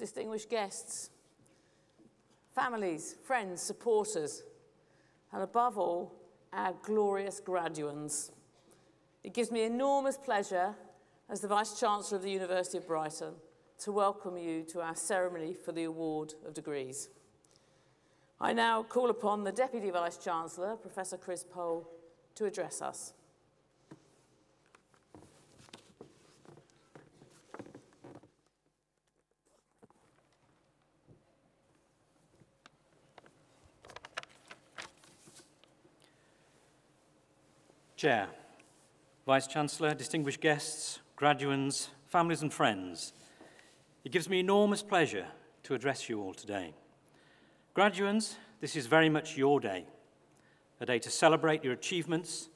distinguished guests, families, friends, supporters, and above all, our glorious graduands. It gives me enormous pleasure, as the Vice-Chancellor of the University of Brighton, to welcome you to our ceremony for the award of degrees. I now call upon the Deputy Vice-Chancellor, Professor Chris Pole, to address us. Chair, Vice-Chancellor, distinguished guests, graduands, families and friends, it gives me enormous pleasure to address you all today. Graduands, this is very much your day, a day to celebrate your achievements,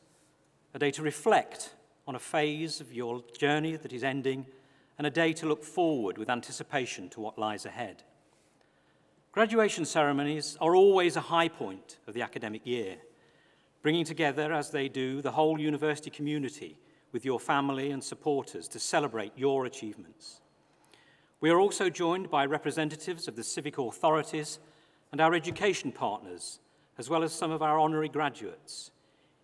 a day to reflect on a phase of your journey that is ending, and a day to look forward with anticipation to what lies ahead. Graduation ceremonies are always a high point of the academic year, bringing together, as they do, the whole university community with your family and supporters to celebrate your achievements. We are also joined by representatives of the civic authorities and our education partners, as well as some of our honorary graduates.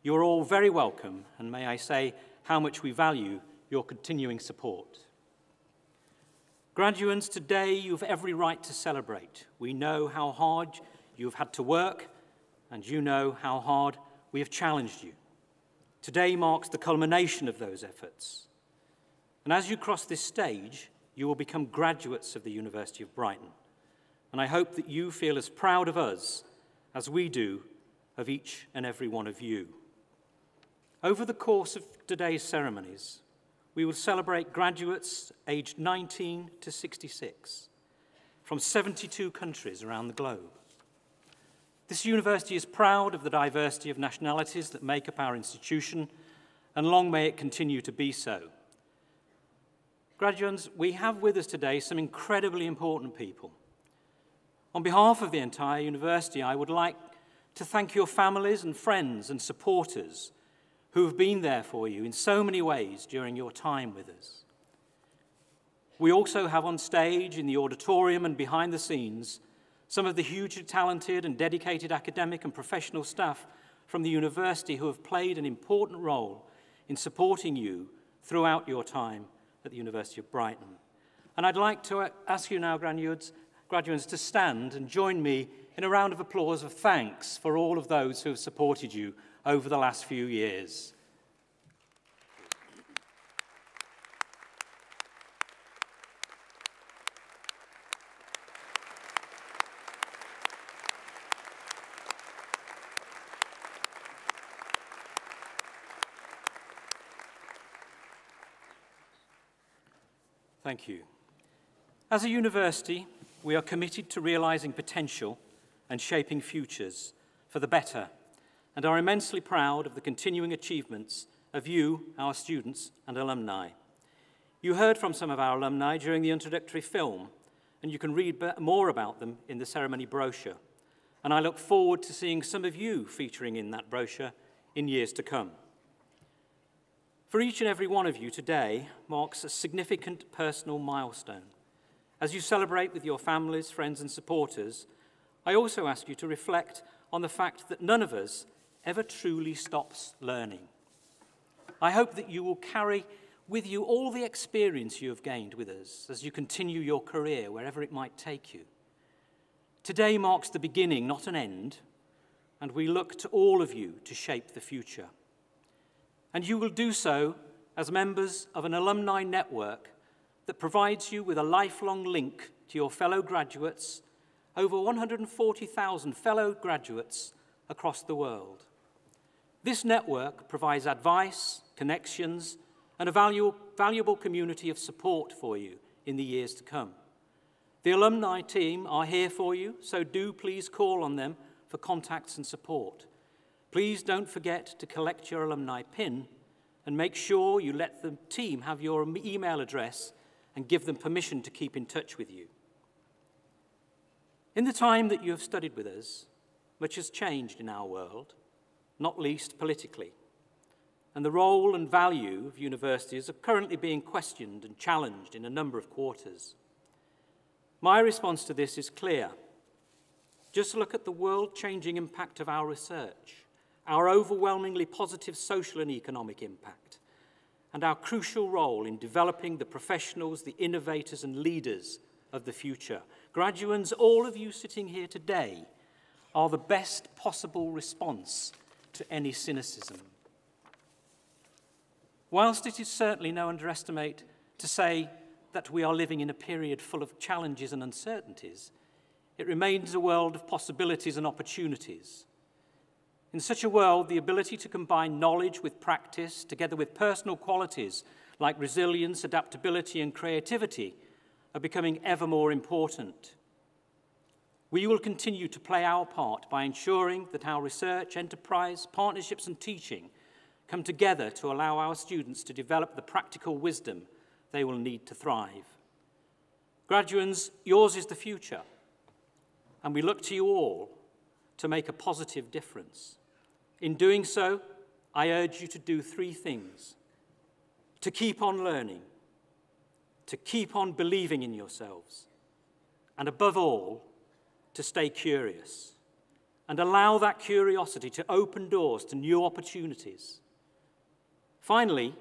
You are all very welcome, and may I say how much we value your continuing support. Graduands, today you have every right to celebrate. We know how hard you have had to work, and you know how hard we have challenged you. Today marks the culmination of those efforts. And as you cross this stage, you will become graduates of the University of Brighton. And I hope that you feel as proud of us as we do of each and every one of you. Over the course of today's ceremonies, we will celebrate graduates aged 19 to 66 from 72 countries around the globe. This university is proud of the diversity of nationalities that make up our institution, and long may it continue to be so. Graduands, we have with us today some incredibly important people. On behalf of the entire university, I would like to thank your families and friends and supporters who have been there for you in so many ways during your time with us. We also have on stage, in the auditorium and behind the scenes, some of the hugely talented and dedicated academic and professional staff from the university who have played an important role in supporting you throughout your time at the University of Brighton. And I'd like to ask you now, graduates, to stand and join me in a round of applause of thanks for all of those who have supported you over the last few years. Thank you. As a university, we are committed to realising potential and shaping futures for the better, and are immensely proud of the continuing achievements of you, our students and alumni. You heard from some of our alumni during the introductory film, and you can read more about them in the ceremony brochure. And I look forward to seeing some of you featuring in that brochure in years to come. For each and every one of you, today marks a significant personal milestone. As you celebrate with your families, friends, and supporters, I also ask you to reflect on the fact that none of us ever truly stops learning. I hope that you will carry with you all the experience you have gained with us as you continue your career, wherever it might take you. Today marks the beginning, not an end, and we look to all of you to shape the future. And you will do so as members of an alumni network that provides you with a lifelong link to your fellow graduates, over 140,000 fellow graduates across the world. This network provides advice, connections, and a valuable community of support for you in the years to come. The alumni team are here for you, so do please call on them for contacts and support. Please don't forget to collect your alumni PIN and make sure you let the team have your email address and give them permission to keep in touch with you. In the time that you have studied with us, much has changed in our world, not least politically, and the role and value of universities are currently being questioned and challenged in a number of quarters. My response to this is clear. Just look at the world-changing impact of our research, our overwhelmingly positive social and economic impact, and our crucial role in developing the professionals, the innovators and leaders of the future. Graduands, all of you sitting here today are the best possible response to any cynicism. Whilst it is certainly no underestimate to say that we are living in a period full of challenges and uncertainties, it remains a world of possibilities and opportunities. In such a world, the ability to combine knowledge with practice, together with personal qualities like resilience, adaptability, and creativity, are becoming ever more important. We will continue to play our part by ensuring that our research, enterprise, partnerships, and teaching come together to allow our students to develop the practical wisdom they will need to thrive. Graduands, yours is the future, and we look to you all to make a positive difference. In doing so, I urge you to do three things: to keep on learning, to keep on believing in yourselves, and above all, to stay curious and allow that curiosity to open doors to new opportunities. Finally,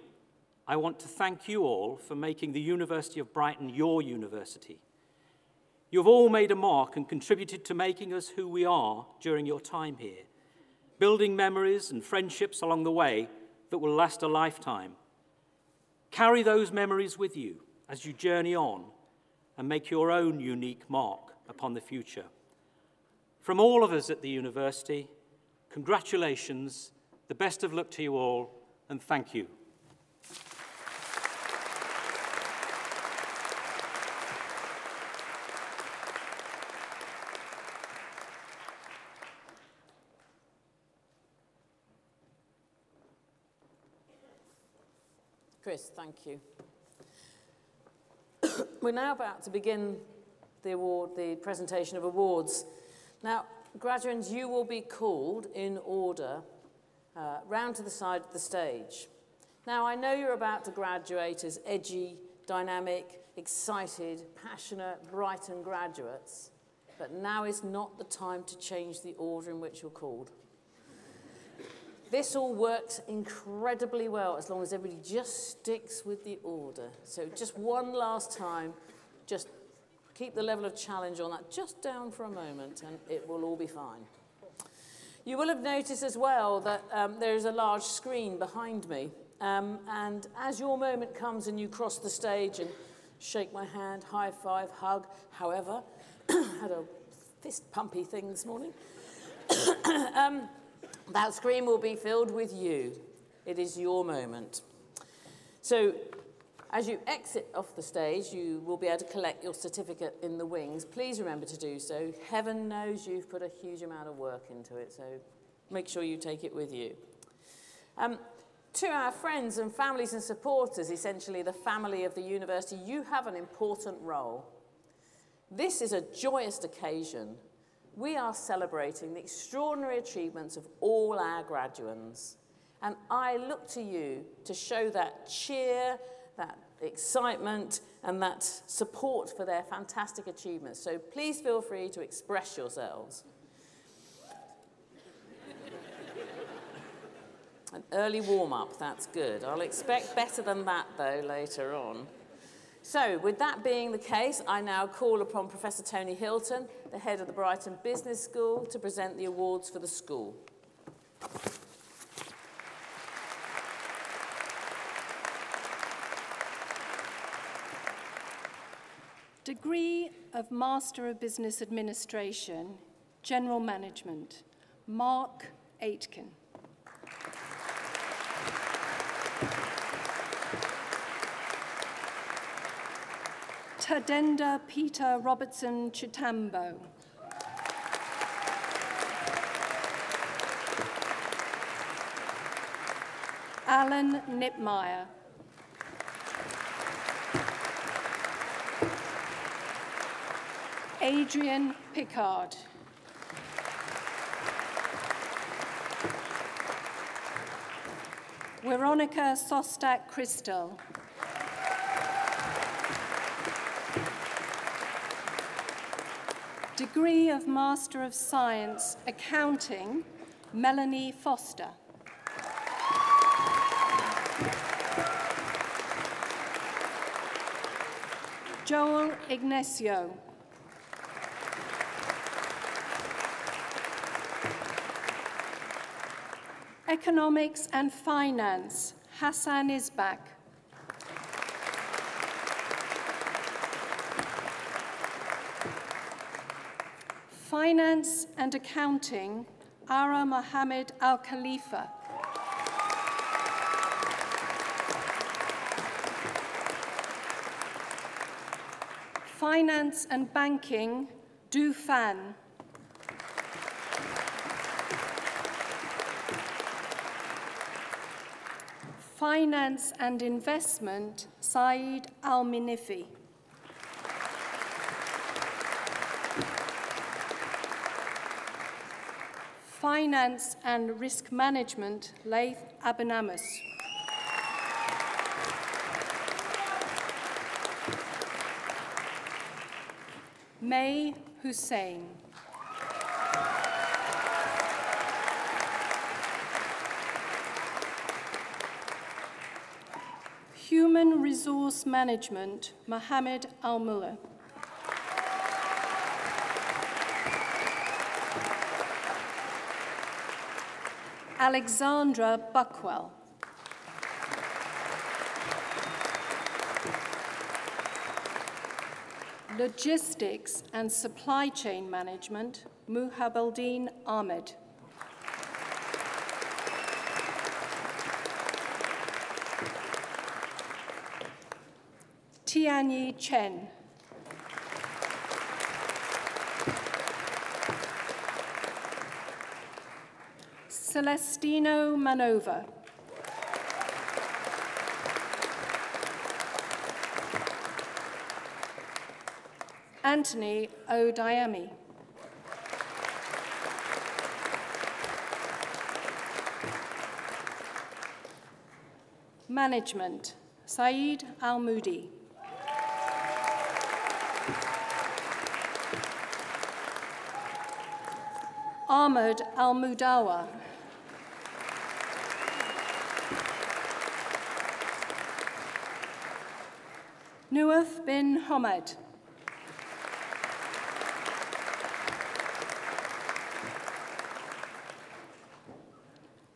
I want to thank you all for making the University of Brighton your university. You've all made a mark and contributed to making us who we are during your time here, building memories and friendships along the way that will last a lifetime. Carry those memories with you as you journey on and make your own unique mark upon the future. From all of us at the university, congratulations, the best of luck to you all, and thank you. Chris, thank you. We're now about to begin the presentation of awards. Now, graduates, you will be called in order round to the side of the stage. Now, I know you're about to graduate as edgy, dynamic, excited, passionate Brighton graduates, but now is not the time to change the order in which you're called. This all works incredibly well as long as everybody just sticks with the order. So just one last time, just keep the level of challenge on that just down for a moment and it will all be fine. You will have noticed as well that there is a large screen behind me. And as your moment comes and you cross the stage and shake my hand, high five, hug, however, had a fist pumpy thing this morning. That screen will be filled with you. It is your moment. So as you exit off the stage, you will be able to collect your certificate in the wings. Please remember to do so. Heaven knows you've put a huge amount of work into it, so make sure you take it with you. To our friends and families and supporters, essentially the family of the university, you have an important role. This is a joyous occasion. We are celebrating the extraordinary achievements of all our graduates. And I look to you to show that cheer, that excitement, and that support for their fantastic achievements. So please feel free to express yourselves. An early warm-up, that's good. I'll expect better than that, though, later on. So, with that being the case, I now call upon Professor Tony Hilton, the head of the Brighton Business School, to present the awards for the school. Degree of Master of Business Administration, General Management, Mark Aitken. Tadenda Peter Robertson Chitambo. Alan Nipmeyer. Adrian Pickard. Veronica Sostak Crystal. Degree of Master of Science, Accounting, Melanie Foster. Joel Ignacio. Economics and Finance, Hassan Isbak. Finance and Accounting, Ara Mohammed Al Khalifa. Finance and Banking, Du Fan. Finance and Investment, Saeed Al-Minifi. Finance and Risk Management, Laith Abanamus. May Hussein. Human Resource Management, Mohammed Al-Mullah. Alexandra Buckwell. Logistics and Supply Chain Management, Muhabaldeen Ahmed. Tianyi Chen. Celestino Manova. Anthony O'Diami. Management, Saeed Al-Moodi. Ahmed Al-Mudawa. Nuaf bin Hamad.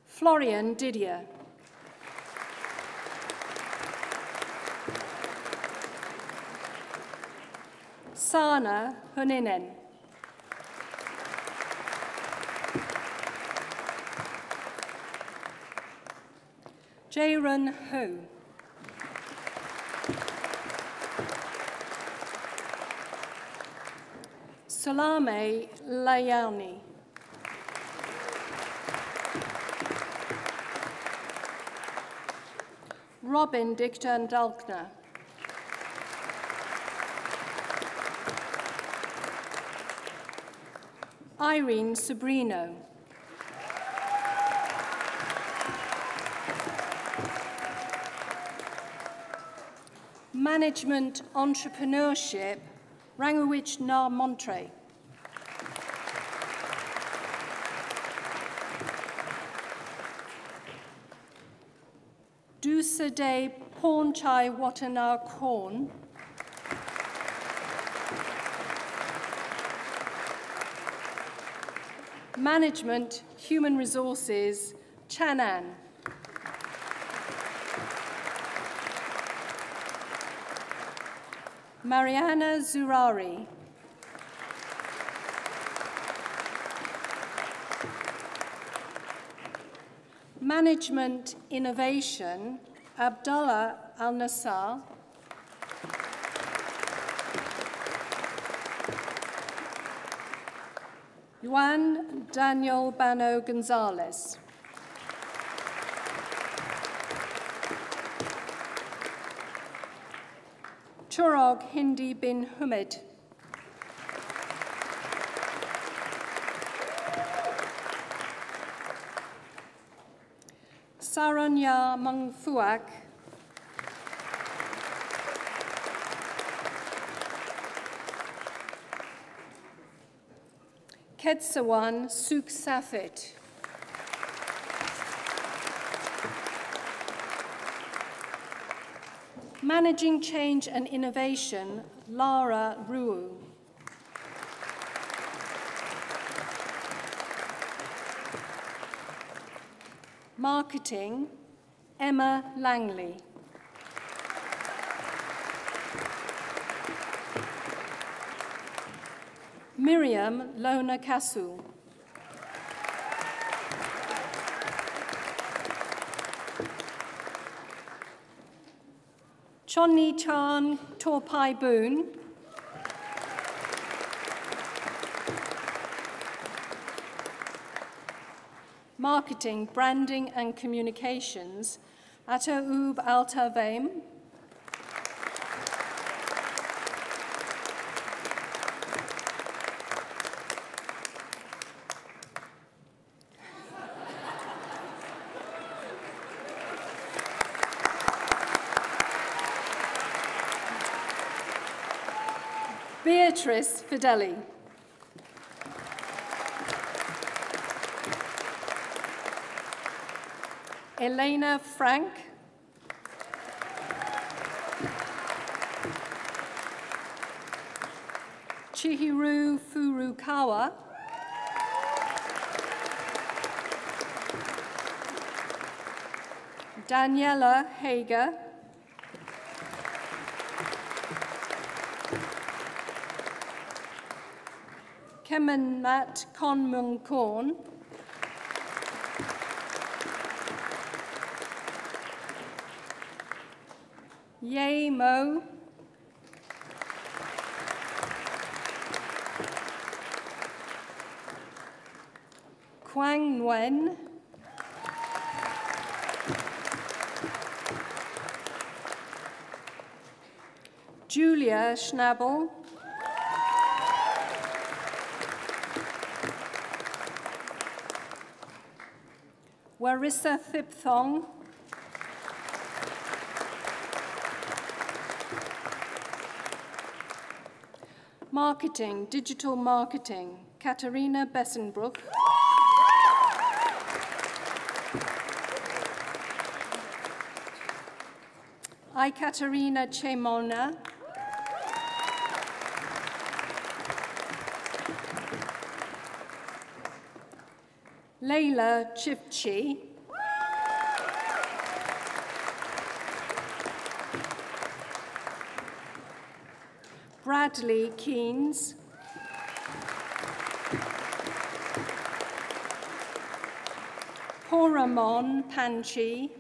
Florian Didier. Sana Huninen. Jaron Hu. Salame Layani. Robin Dickton Dalkner. Irene Sobrino. Management Entrepreneurship, Rangawich Na Montre. Dusade Pornchai Watana Korn. Management Human Resources, Chanan. Mariana Zurari. Management Innovation, Abdullah Al-Nassar. Juan Daniel Bano Gonzalez. Churag Hindi bin Humid. Saranya Mangfuak. Ketsawan Suksafit. Managing Change and Innovation, Lara Ruu. Marketing, Emma Langley. Miriam Lona Kasu. Chonni Chan Torpai Boon. Marketing, Branding and Communications, Ataub Altavaim. Beatrice Fideli. Elena Frank. Chihiro Furukawa. Daniela Hager. Kemenat Konmungkorn. Ye Mo. Quang Nguyen. Julia Schnabel. Warissa Thipthong. Marketing, Digital Marketing, Katarina Bessenbrook. I, Katarina Chemona. Leila Chipchi. Bradley Keynes. Poramon Panchi.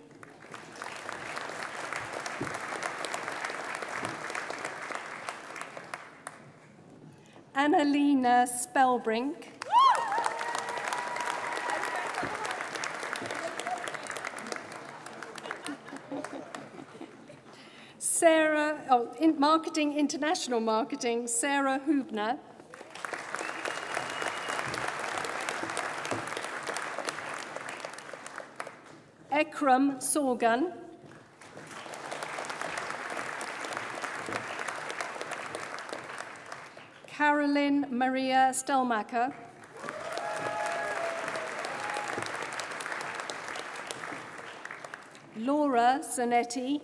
Annalena Spellbrink. Sarah, Marketing, International Marketing, Sarah Hubner. Ekram Sorgan. Carolyn Maria Stelmacher. Laura Zanetti.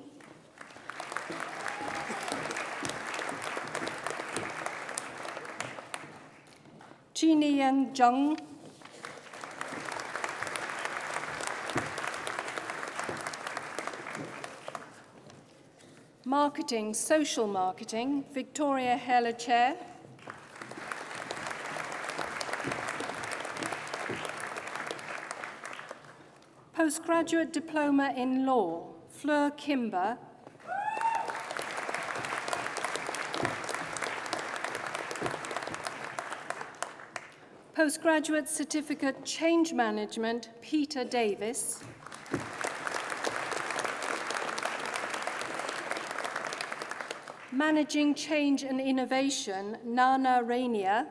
Chinian Zheng. Marketing, Social Marketing, Victoria Heller-Chair. Postgraduate Diploma in Law, Fleur Kimber. Postgraduate Certificate Change Management, Peter Davis. Managing Change and Innovation, Nana Rainier.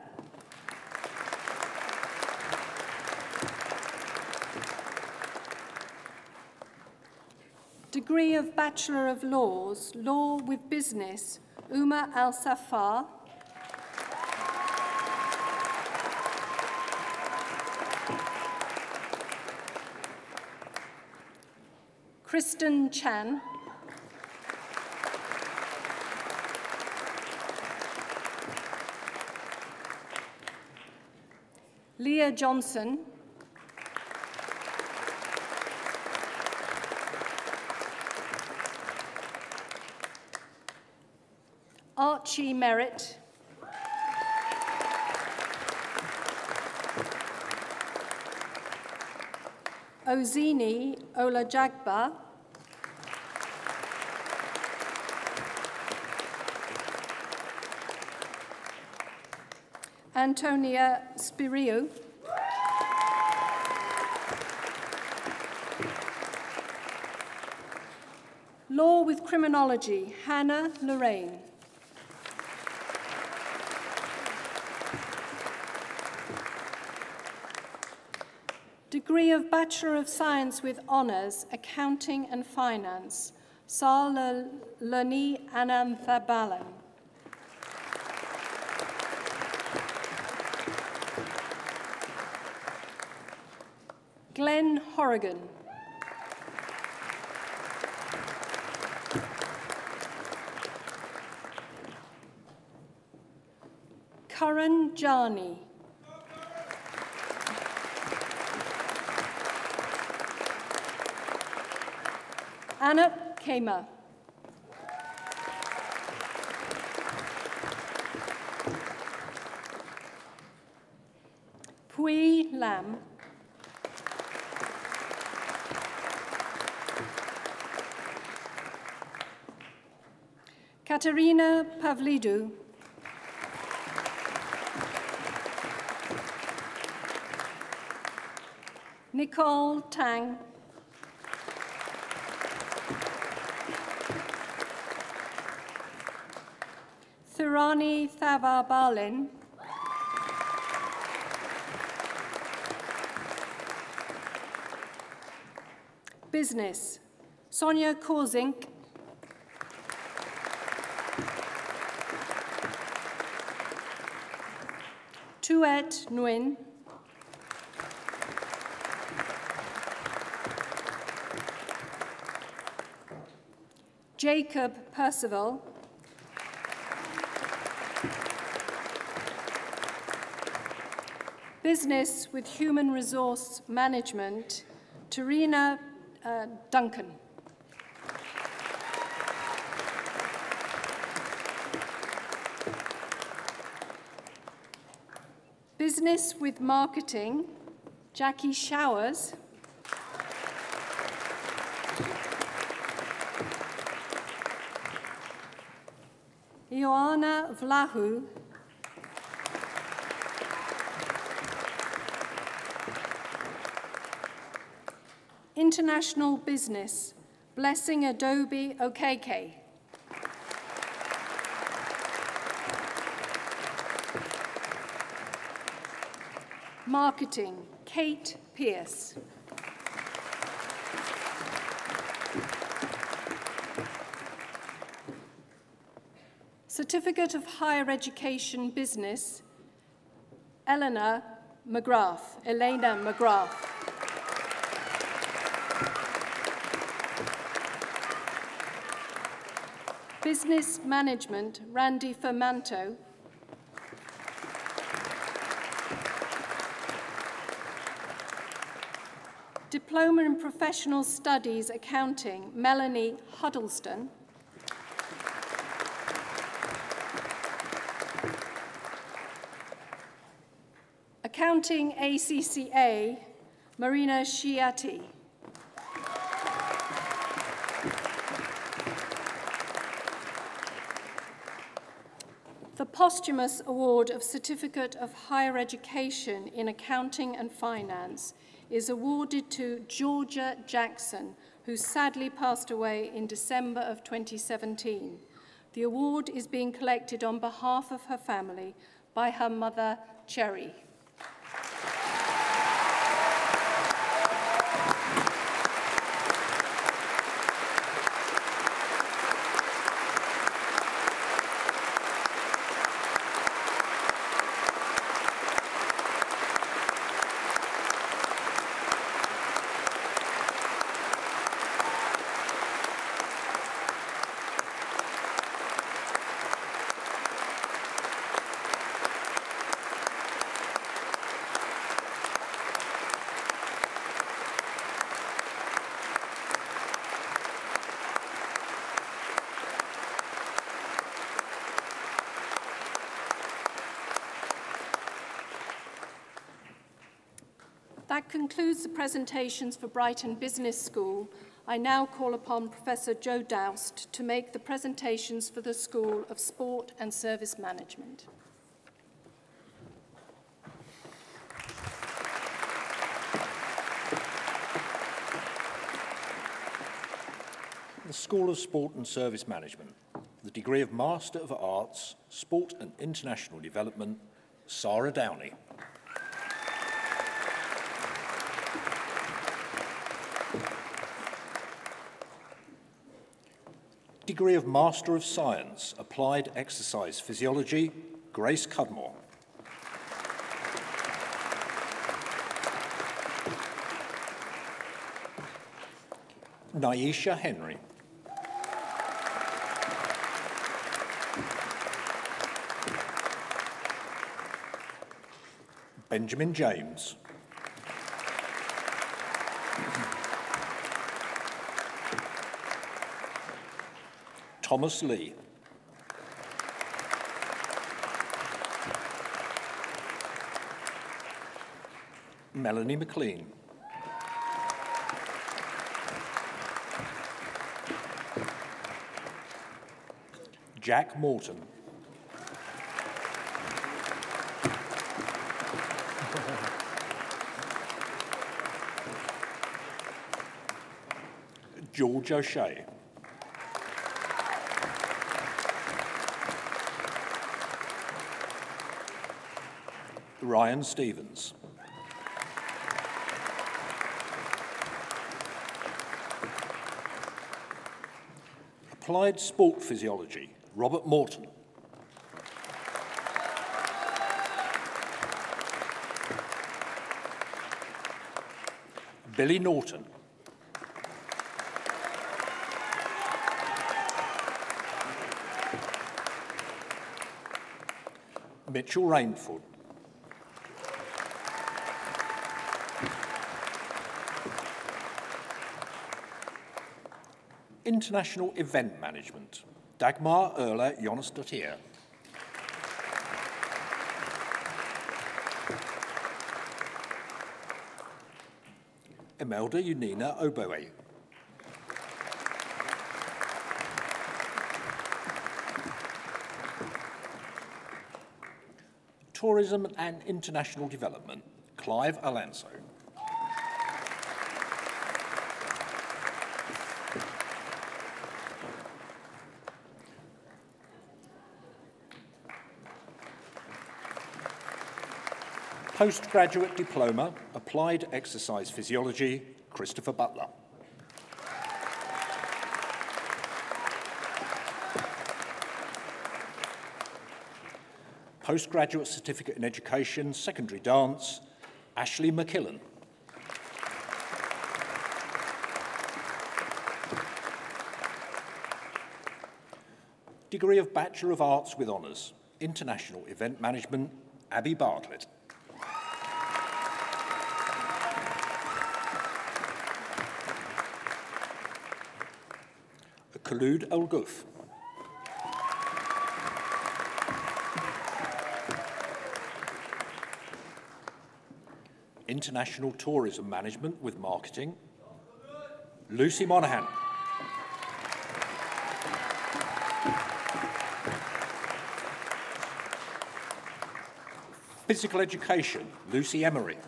Degree of Bachelor of Laws, Law with Business, Uma Al-Safar. Kristen Chan, Leah Johnson, Archie Merritt, Ozini Olajagba, Antonia Spiriou, Law with Criminology, Hannah Lorraine, Degree of Bachelor of Science with Honours, Accounting and Finance, Salani Ananthabalan. Glenn Horrigan. Karan Jani. Anup Kema. Pui Lam. Katerina Pavlidou. Nicole Tang. Thurani Thavabalin. Business, Sonia Korzink. Tuet Nguyen. Jacob Percival. Business with Human Resource Management, Tarina Duncan. Business with Marketing, Jackie Showers. Ioana Vlahu. International Business, Blessing Adobe Okeke. Marketing, Kate Pierce. Certificate of Higher Education Business, Elena McGrath. Business Management, Randy Fermanto. Diploma in Professional Studies, Accounting, Melanie Huddleston. Accounting ACCA, Marina Shiati. The posthumous award of Certificate of Higher Education in Accounting and Finance is awarded to Georgia Jackson, who sadly passed away in December of 2017. The award is being collected on behalf of her family by her mother, Cherry. That concludes the presentations for Brighton Business School. I now call upon Professor Joe Doust to make the presentations for the School of Sport and Service Management. The School of Sport and Service Management, the degree of Master of Arts, Sport and International Development, Sarah Downey. Degree of Master of Science, Applied Exercise Physiology, Grace Cudmore. Naisha Henry. Benjamin James. Thomas Lee. Melanie McLean. Jack Morton. George O'Shea. Ryan Stevens. Applied Sport Physiology, Robert Morton. Billy Norton. Mitchell Rainford. International Event Management, Dagmar Erla Jonas-Dottir. Imelda Unina Oboe. Tourism and International Development, Clive Alonso. Postgraduate Diploma, Applied Exercise Physiology, Christopher Butler. Postgraduate Certificate in Education, Secondary Dance, Ashley McKillen. Degree of Bachelor of Arts with Honours, International Event Management, Abby Bartlett. Khaloud El Guf. International Tourism Management with Marketing, Lucy Monaghan. Physical Education, Lucy Emery.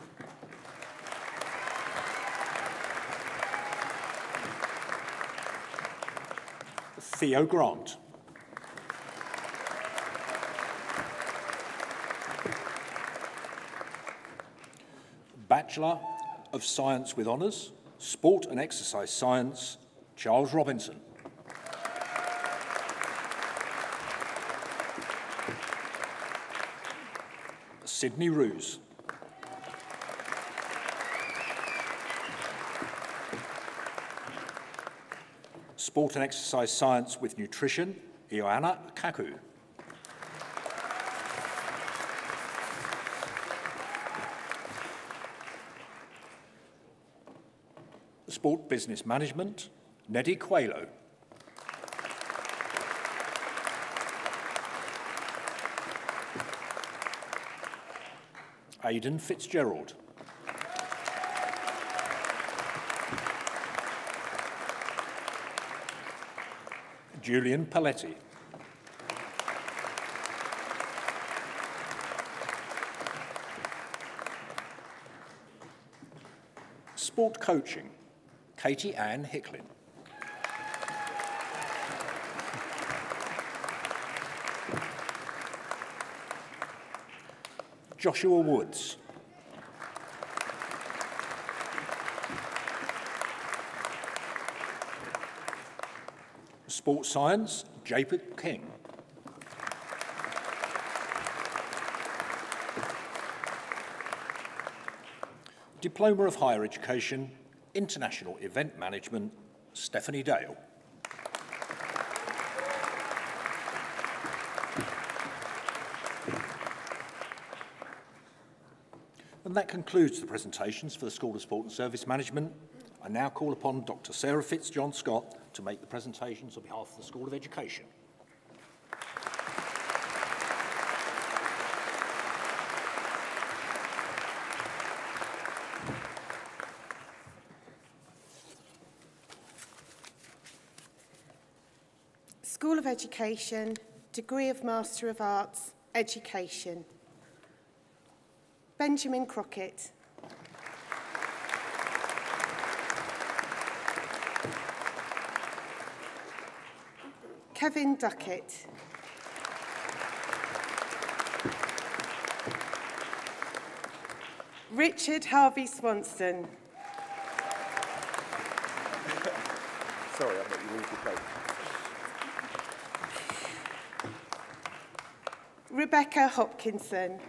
Theo Grant. Bachelor of Science with Honours, Sport and Exercise Science, Charles Robinson. Sydney Roos. Sport and Exercise Science with Nutrition, Ioana Kaku. Sport Business Management, Neddy Quaylo. Aidan Fitzgerald. Julian Paletti. Sport coaching, Katie Ann Hicklin. Joshua Woods. Sports science, Jacob King. Diploma of Higher Education, International Event Management, Stephanie Dale. And that concludes the presentations for the School of Sport and Service Management. I now call upon Dr. Sarah Fitz-John-Scott to make the presentations on behalf of the School of Education. School of Education, Degree of Master of Arts, Education. Benjamin Crockett. Kevin Duckett. Richard Harvey Swanston. Sorry, I've got you all to play. Rebecca Hopkinson.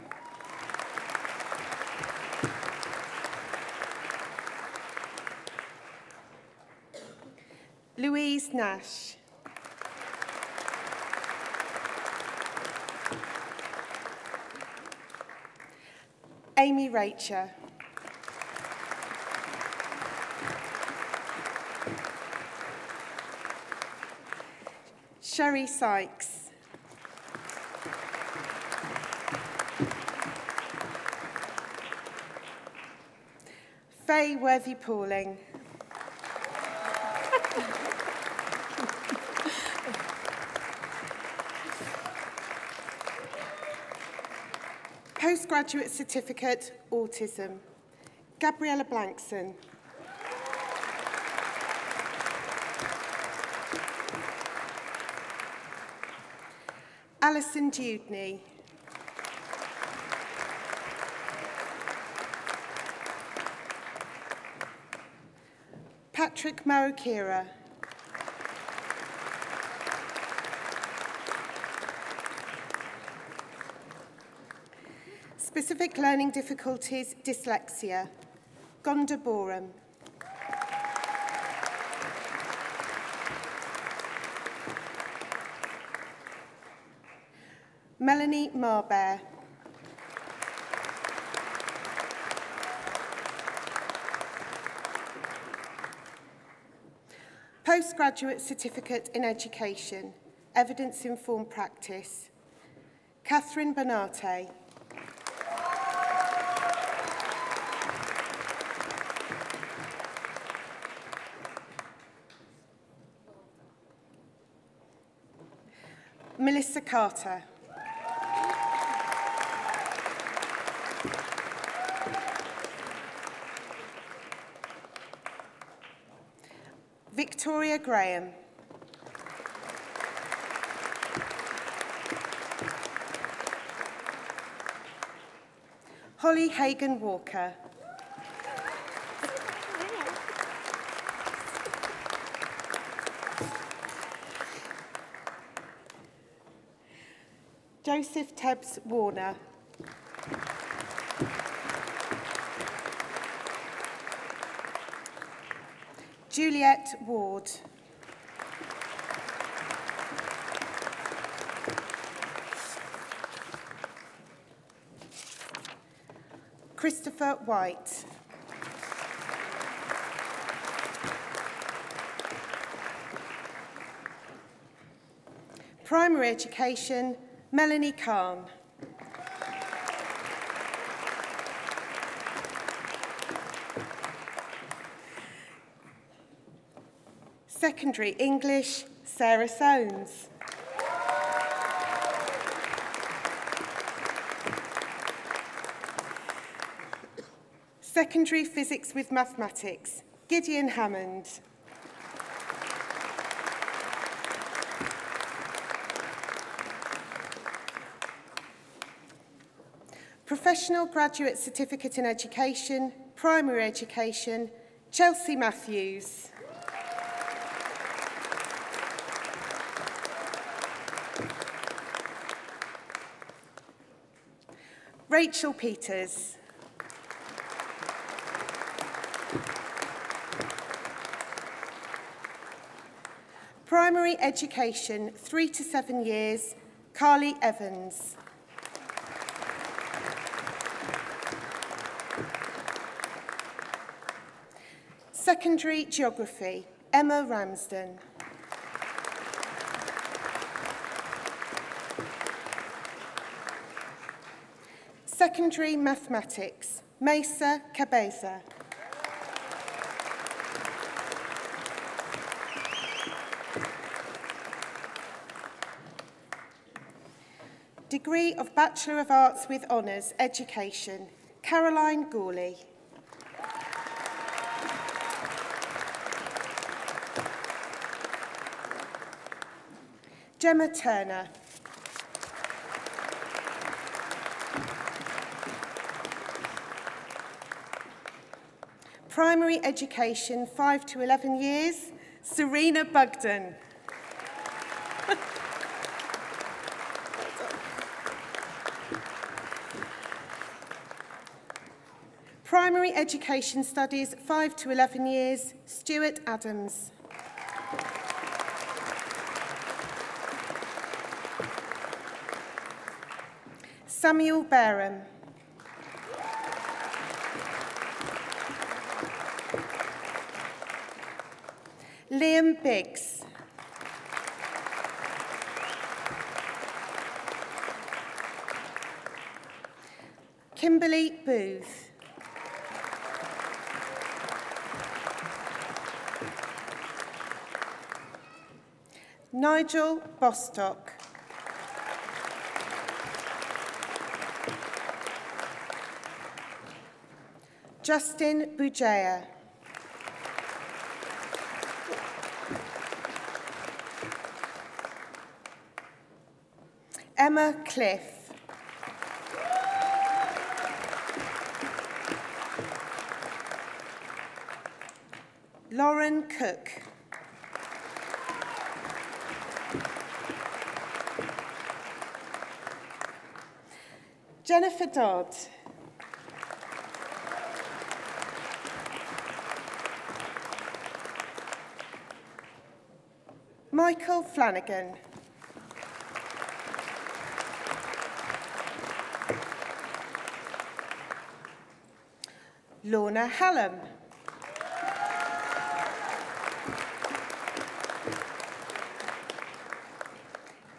Louise Nash. Amy Rachel. Sherry Sykes. Faye Worthy-Pauling. Postgraduate Certificate, Autism. Gabriella Blankson. Alison Dewdney. Patrick Marukira. Specific Learning Difficulties, Dyslexia. Gonda Borum. Melanie Marbear. Postgraduate Certificate in Education, Evidence-Informed Practice. Catherine Bernate. Melissa Carter. Victoria Graham. Holly Hagan Walker. Joseph Tebbs Warner. Juliet Ward. Christopher White. Primary Education, Melanie Kahn. Secondary English, Sarah Soames. Secondary Physics with Mathematics, Gideon Hammond. Professional Graduate Certificate in Education, Primary Education, Chelsea Matthews. Rachel Peters. Primary Education, 3 to 7 years, Carly Evans. Secondary Geography, Emma Ramsden. Secondary Mathematics, Mesa Cabeza. Degree of Bachelor of Arts with Honours, Education, Caroline Gawley. Gemma Turner. Primary Education, 5 to 11 years, Serena Bugden. Primary Education Studies, 5 to 11 years, Stuart Adams. Samuel Barham. Liam Biggs. Kimberly Booth. Nigel Bostock. Justin Bujaya. Emma Cliff. Lauren Cook. Jennifer Dodd. Michael Flanagan. Lorna Hallam.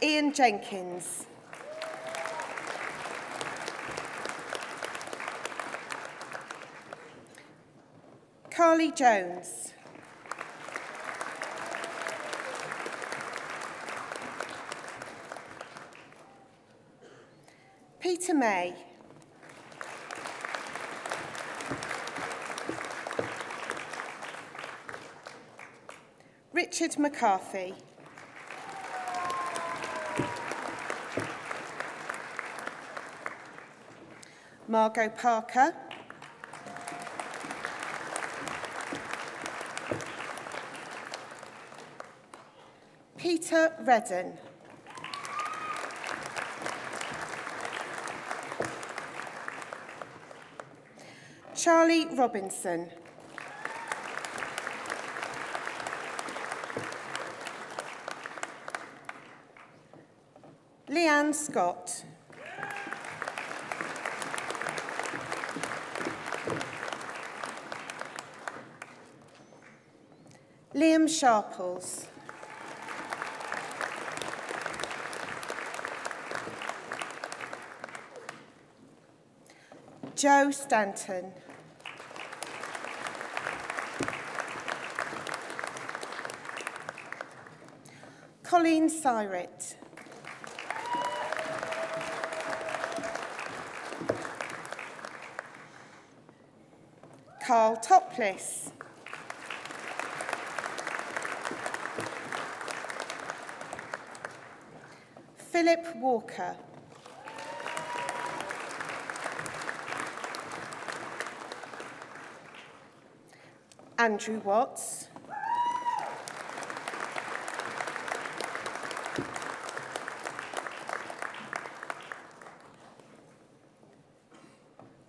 Ian Jenkins. Carly Jones. Peter May. Richard McCarthy. Margot Parker. Peter Redden. Charlie Robinson. Leanne Scott. Liam Sharples. Joe Stanton. Colleen Syrit. Carl Topless. Philip Walker. Andrew Watts.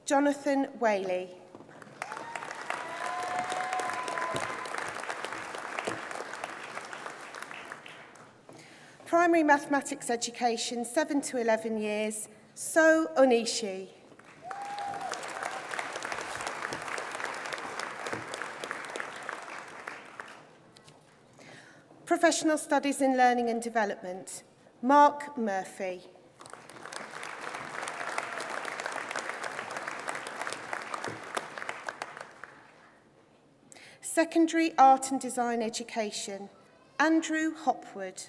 Jonathan Whaley. Primary mathematics education, 7 to 11 years, So Onishi. Professional studies in learning and development, Mark Murphy. Secondary art and design education, Andrew Hopwood.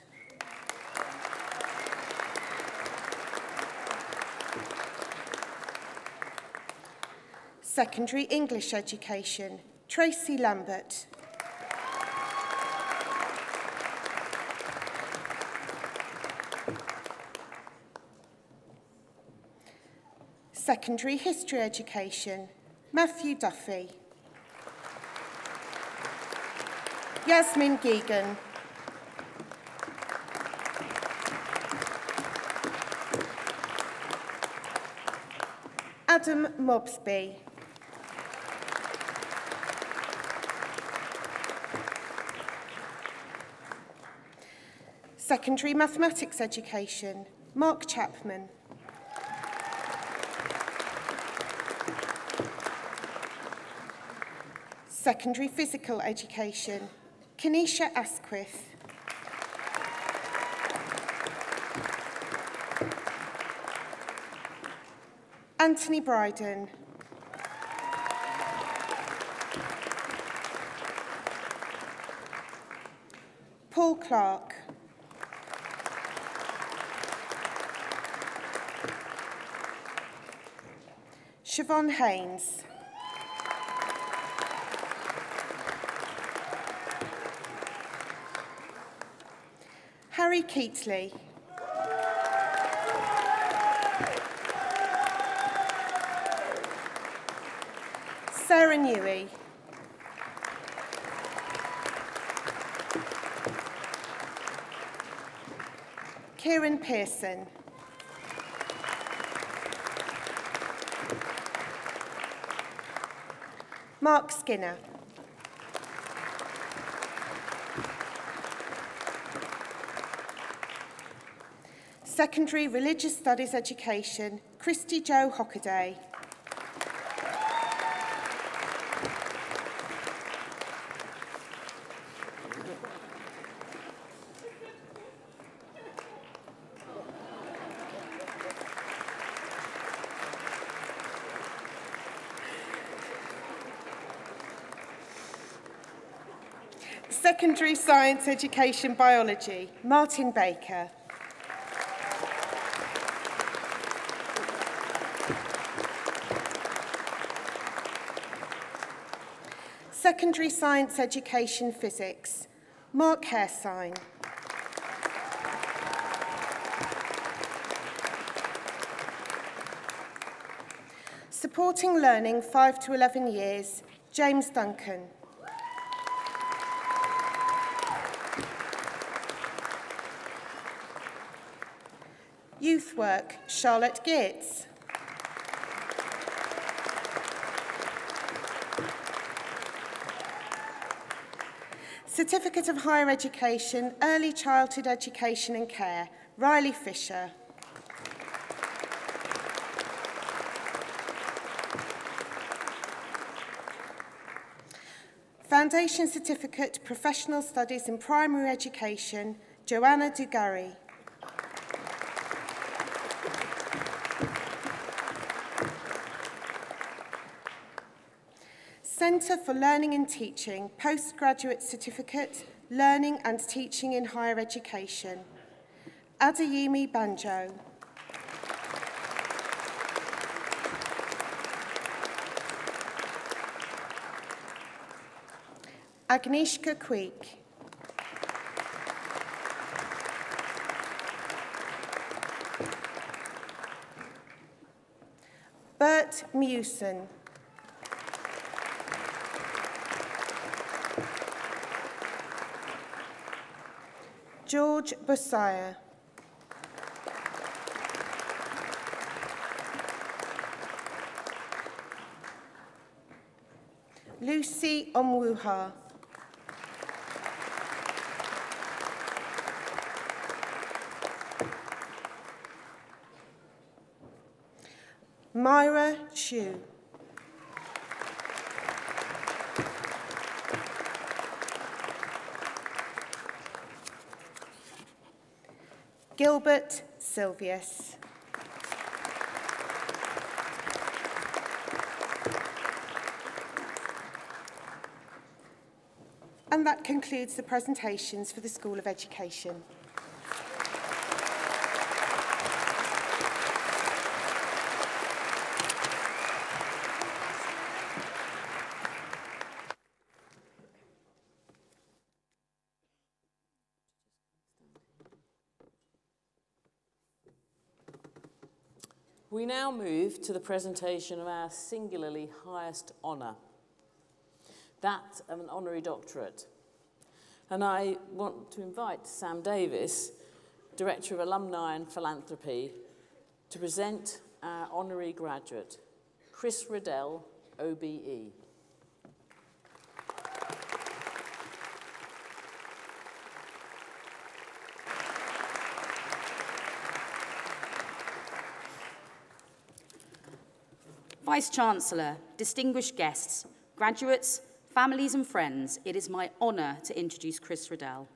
Secondary English education, Tracy Lambert. Secondary history education, Matthew Duffy. Yasmin Geegan. Adam Mobsby. Secondary mathematics education, Mark Chapman. Secondary physical education, Kenesha Asquith. Anthony Bryden. Paul Clark. Siobhan Haynes. Harry Keatley. Sarah Newey. Kieran Pearson. Mark Skinner. Secondary religious studies education, Christy Jo Hockaday. Secondary science education biology, Martin Baker. Secondary science education physics, Mark Hairsign. Supporting learning 5 to 11 years, James Duncan. Youth work, Charlotte Geertz. Certificate of Higher Education, Early Childhood Education and Care, Riley Fisher. Foundation Certificate, Professional Studies in Primary Education, Joanna Dugarry. Centre for Learning and Teaching, Postgraduate Certificate, Learning and Teaching in Higher Education, Adeyemi Banjo. Agnieszka Queek. Bert Mewson. George Bussiah. Lucy Omwuha. Myra Shu. Gilbert Silvius. And that concludes the presentations for the School of Education. We now move to the presentation of our singularly highest honour, that of an honorary doctorate. And I want to invite Sam Davis, Director of Alumni and Philanthropy, to present our honorary graduate, Chris Riddell, OBE. Vice-Chancellor, distinguished guests, graduates, families and friends, it is my honour to introduce Chris Riddell.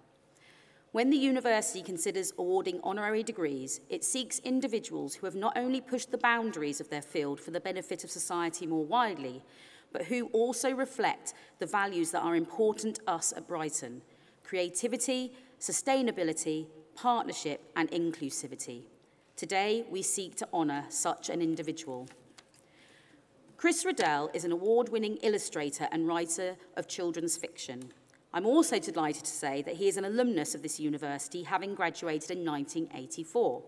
When the university considers awarding honorary degrees, it seeks individuals who have not only pushed the boundaries of their field for the benefit of society more widely, but who also reflect the values that are important to us at Brighton: creativity, sustainability, partnership and inclusivity. Today, we seek to honour such an individual. Chris Riddell is an award-winning illustrator and writer of children's fiction. I'm also delighted to say that he is an alumnus of this university, having graduated in 1984.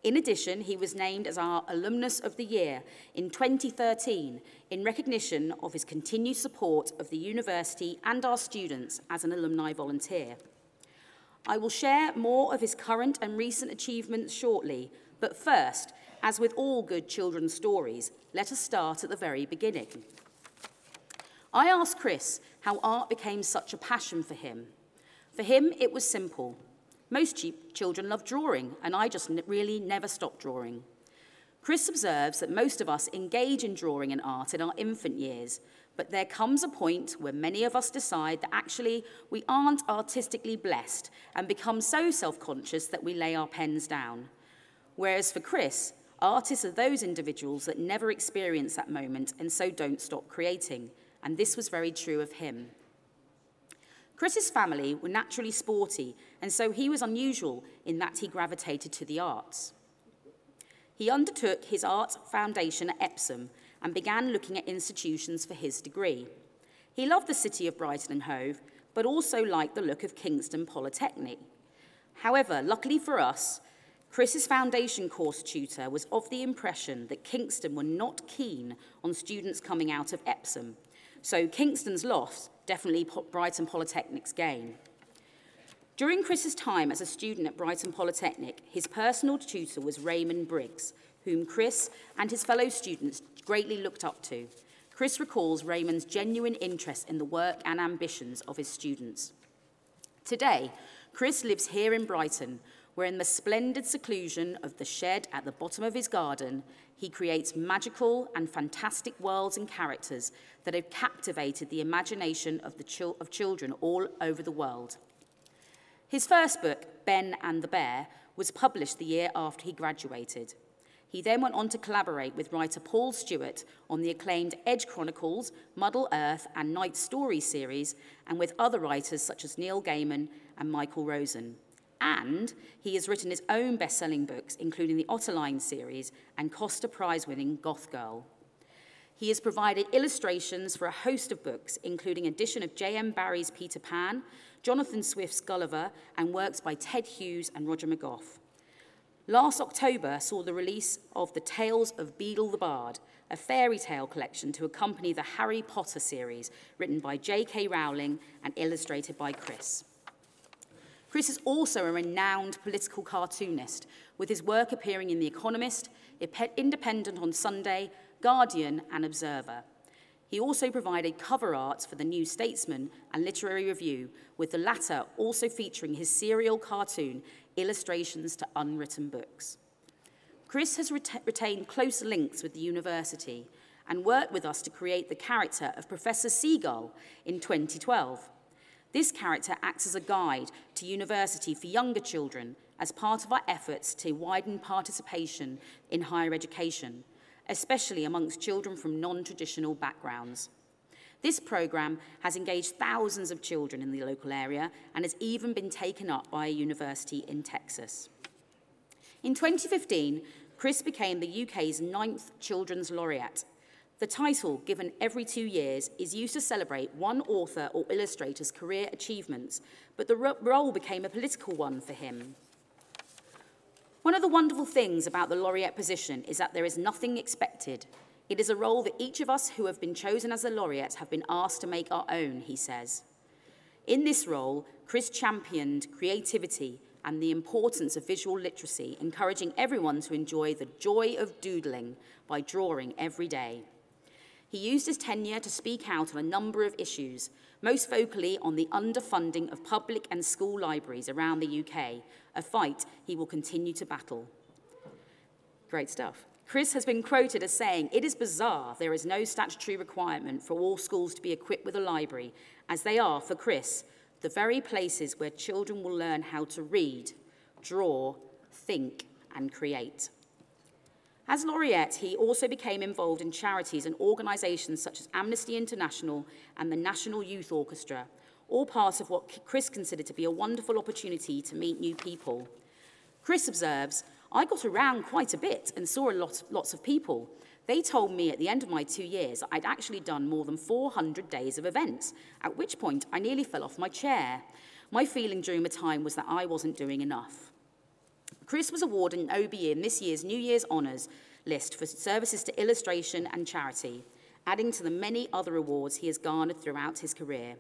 In addition, he was named as our Alumnus of the Year in 2013 in recognition of his continued support of the university and our students as an alumni volunteer. I will share more of his current and recent achievements shortly, but first, as with all good children's stories, let us start at the very beginning. I asked Chris how art became such a passion for him. For him, it was simple. Most children love drawing, and I just really never stopped drawing. Chris observes that most of us engage in drawing and art in our infant years, but there comes a point where many of us decide that actually we aren't artistically blessed and become so self-conscious that we lay our pens down. Whereas for Chris, artists are those individuals that never experience that moment and so don't stop creating, and this was very true of him. Chris's family were naturally sporty, and so he was unusual in that he gravitated to the arts. He undertook his art foundation at Epsom and began looking at institutions for his degree. He loved the city of Brighton and Hove, but also liked the look of Kingston Polytechnic. However, luckily for us, Chris's foundation course tutor was of the impression that Kingston were not keen on students coming out of Epsom, so Kingston's loss, definitely Brighton Polytechnic's gain. During Chris's time as a student at Brighton Polytechnic, his personal tutor was Raymond Briggs, whom Chris and his fellow students greatly looked up to. Chris recalls Raymond's genuine interest in the work and ambitions of his students. Today, Chris lives here in Brighton, where in the splendid seclusion of the shed at the bottom of his garden, he creates magical and fantastic worlds and characters that have captivated the imagination of children all over the world. His first book, Ben and the Bear, was published the year after he graduated. He then went on to collaborate with writer Paul Stewart on the acclaimed Edge Chronicles, Muddle Earth and Night Stories series, and with other writers such as Neil Gaiman and Michael Rosen. And he has written his own best-selling books, including the Otterline series and Costa Prize-winning Goth Girl. He has provided illustrations for a host of books, including an edition of J.M. Barrie's Peter Pan, Jonathan Swift's Gulliver, and works by Ted Hughes and Roger McGough. Last October saw the release of The Tales of Beedle the Bard, a fairy tale collection to accompany the Harry Potter series, written by J.K. Rowling and illustrated by Chris. Chris is also a renowned political cartoonist, with his work appearing in The Economist, Independent on Sunday, Guardian, and Observer. He also provided cover art for the New Statesman and Literary Review, with the latter also featuring his serial cartoon, Illustrations to Unwritten Books. Chris has retained close links with the university and worked with us to create the character of Professor Seagull in 2012. This character acts as a guide to university for younger children as part of our efforts to widen participation in higher education, especially amongst children from non-traditional backgrounds. This programme has engaged thousands of children in the local area and has even been taken up by a university in Texas. In 2015, Chris became the UK's 9th Children's Laureate. The title, given every 2 years, is used to celebrate one author or illustrator's career achievements, but the role became a political one for him. One of the wonderful things about the laureate position is that there is nothing expected. It is a role that each of us who have been chosen as a laureate have been asked to make our own, he says. In this role, Chris championed creativity and the importance of visual literacy, encouraging everyone to enjoy the joy of doodling by drawing every day. He used his tenure to speak out on a number of issues, most vocally on the underfunding of public and school libraries around the UK, a fight he will continue to battle. Great stuff. Chris has been quoted as saying, "It is bizarre there is no statutory requirement for all schools to be equipped with a library, as they are, for Chris, the very places where children will learn how to read, draw, think, and create." As laureate, he also became involved in charities and organisations such as Amnesty International and the National Youth Orchestra, all part of what Chris considered to be a wonderful opportunity to meet new people. Chris observes, "I got around quite a bit and saw lots of people. They told me at the end of my 2 years I'd actually done more than 400 days of events, at which point I nearly fell off my chair. My feeling during the time was that I wasn't doing enough." Chris was awarded an OBE in this year's New Year's Honours list for services to illustration and charity, adding to the many other awards he has garnered throughout his career.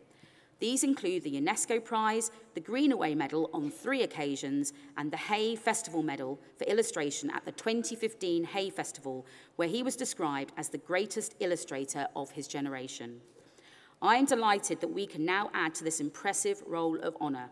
These include the UNESCO Prize, the Greenaway Medal on 3 occasions, and the Hay Festival Medal for illustration at the 2015 Hay Festival, where he was described as the greatest illustrator of his generation. I am delighted that we can now add to this impressive roll of honour.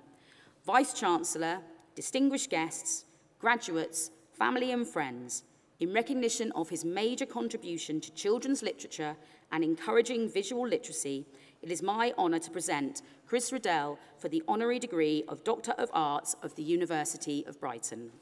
Vice-Chancellor, distinguished guests, graduates, family and friends, in recognition of his major contribution to children's literature and encouraging visual literacy, it is my honour to present Chris Riddell for the honorary degree of Doctor of Arts of the University of Brighton.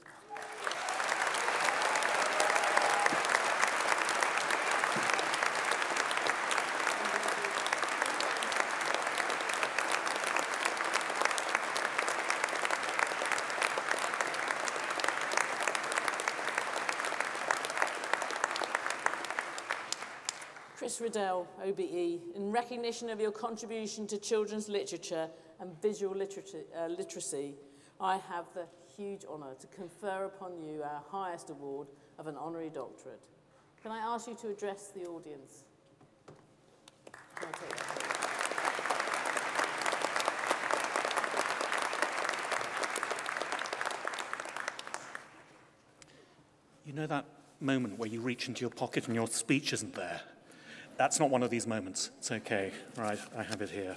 Chris Riddell, OBE, in recognition of your contribution to children's literature and visual literacy, I have the huge honour to confer upon you our highest award of an honorary doctorate. Can I ask you to address the audience? Can I take that? You know that moment where you reach into your pocket and your speech isn't there? That's not one of these moments. It's okay. Right, I have it here.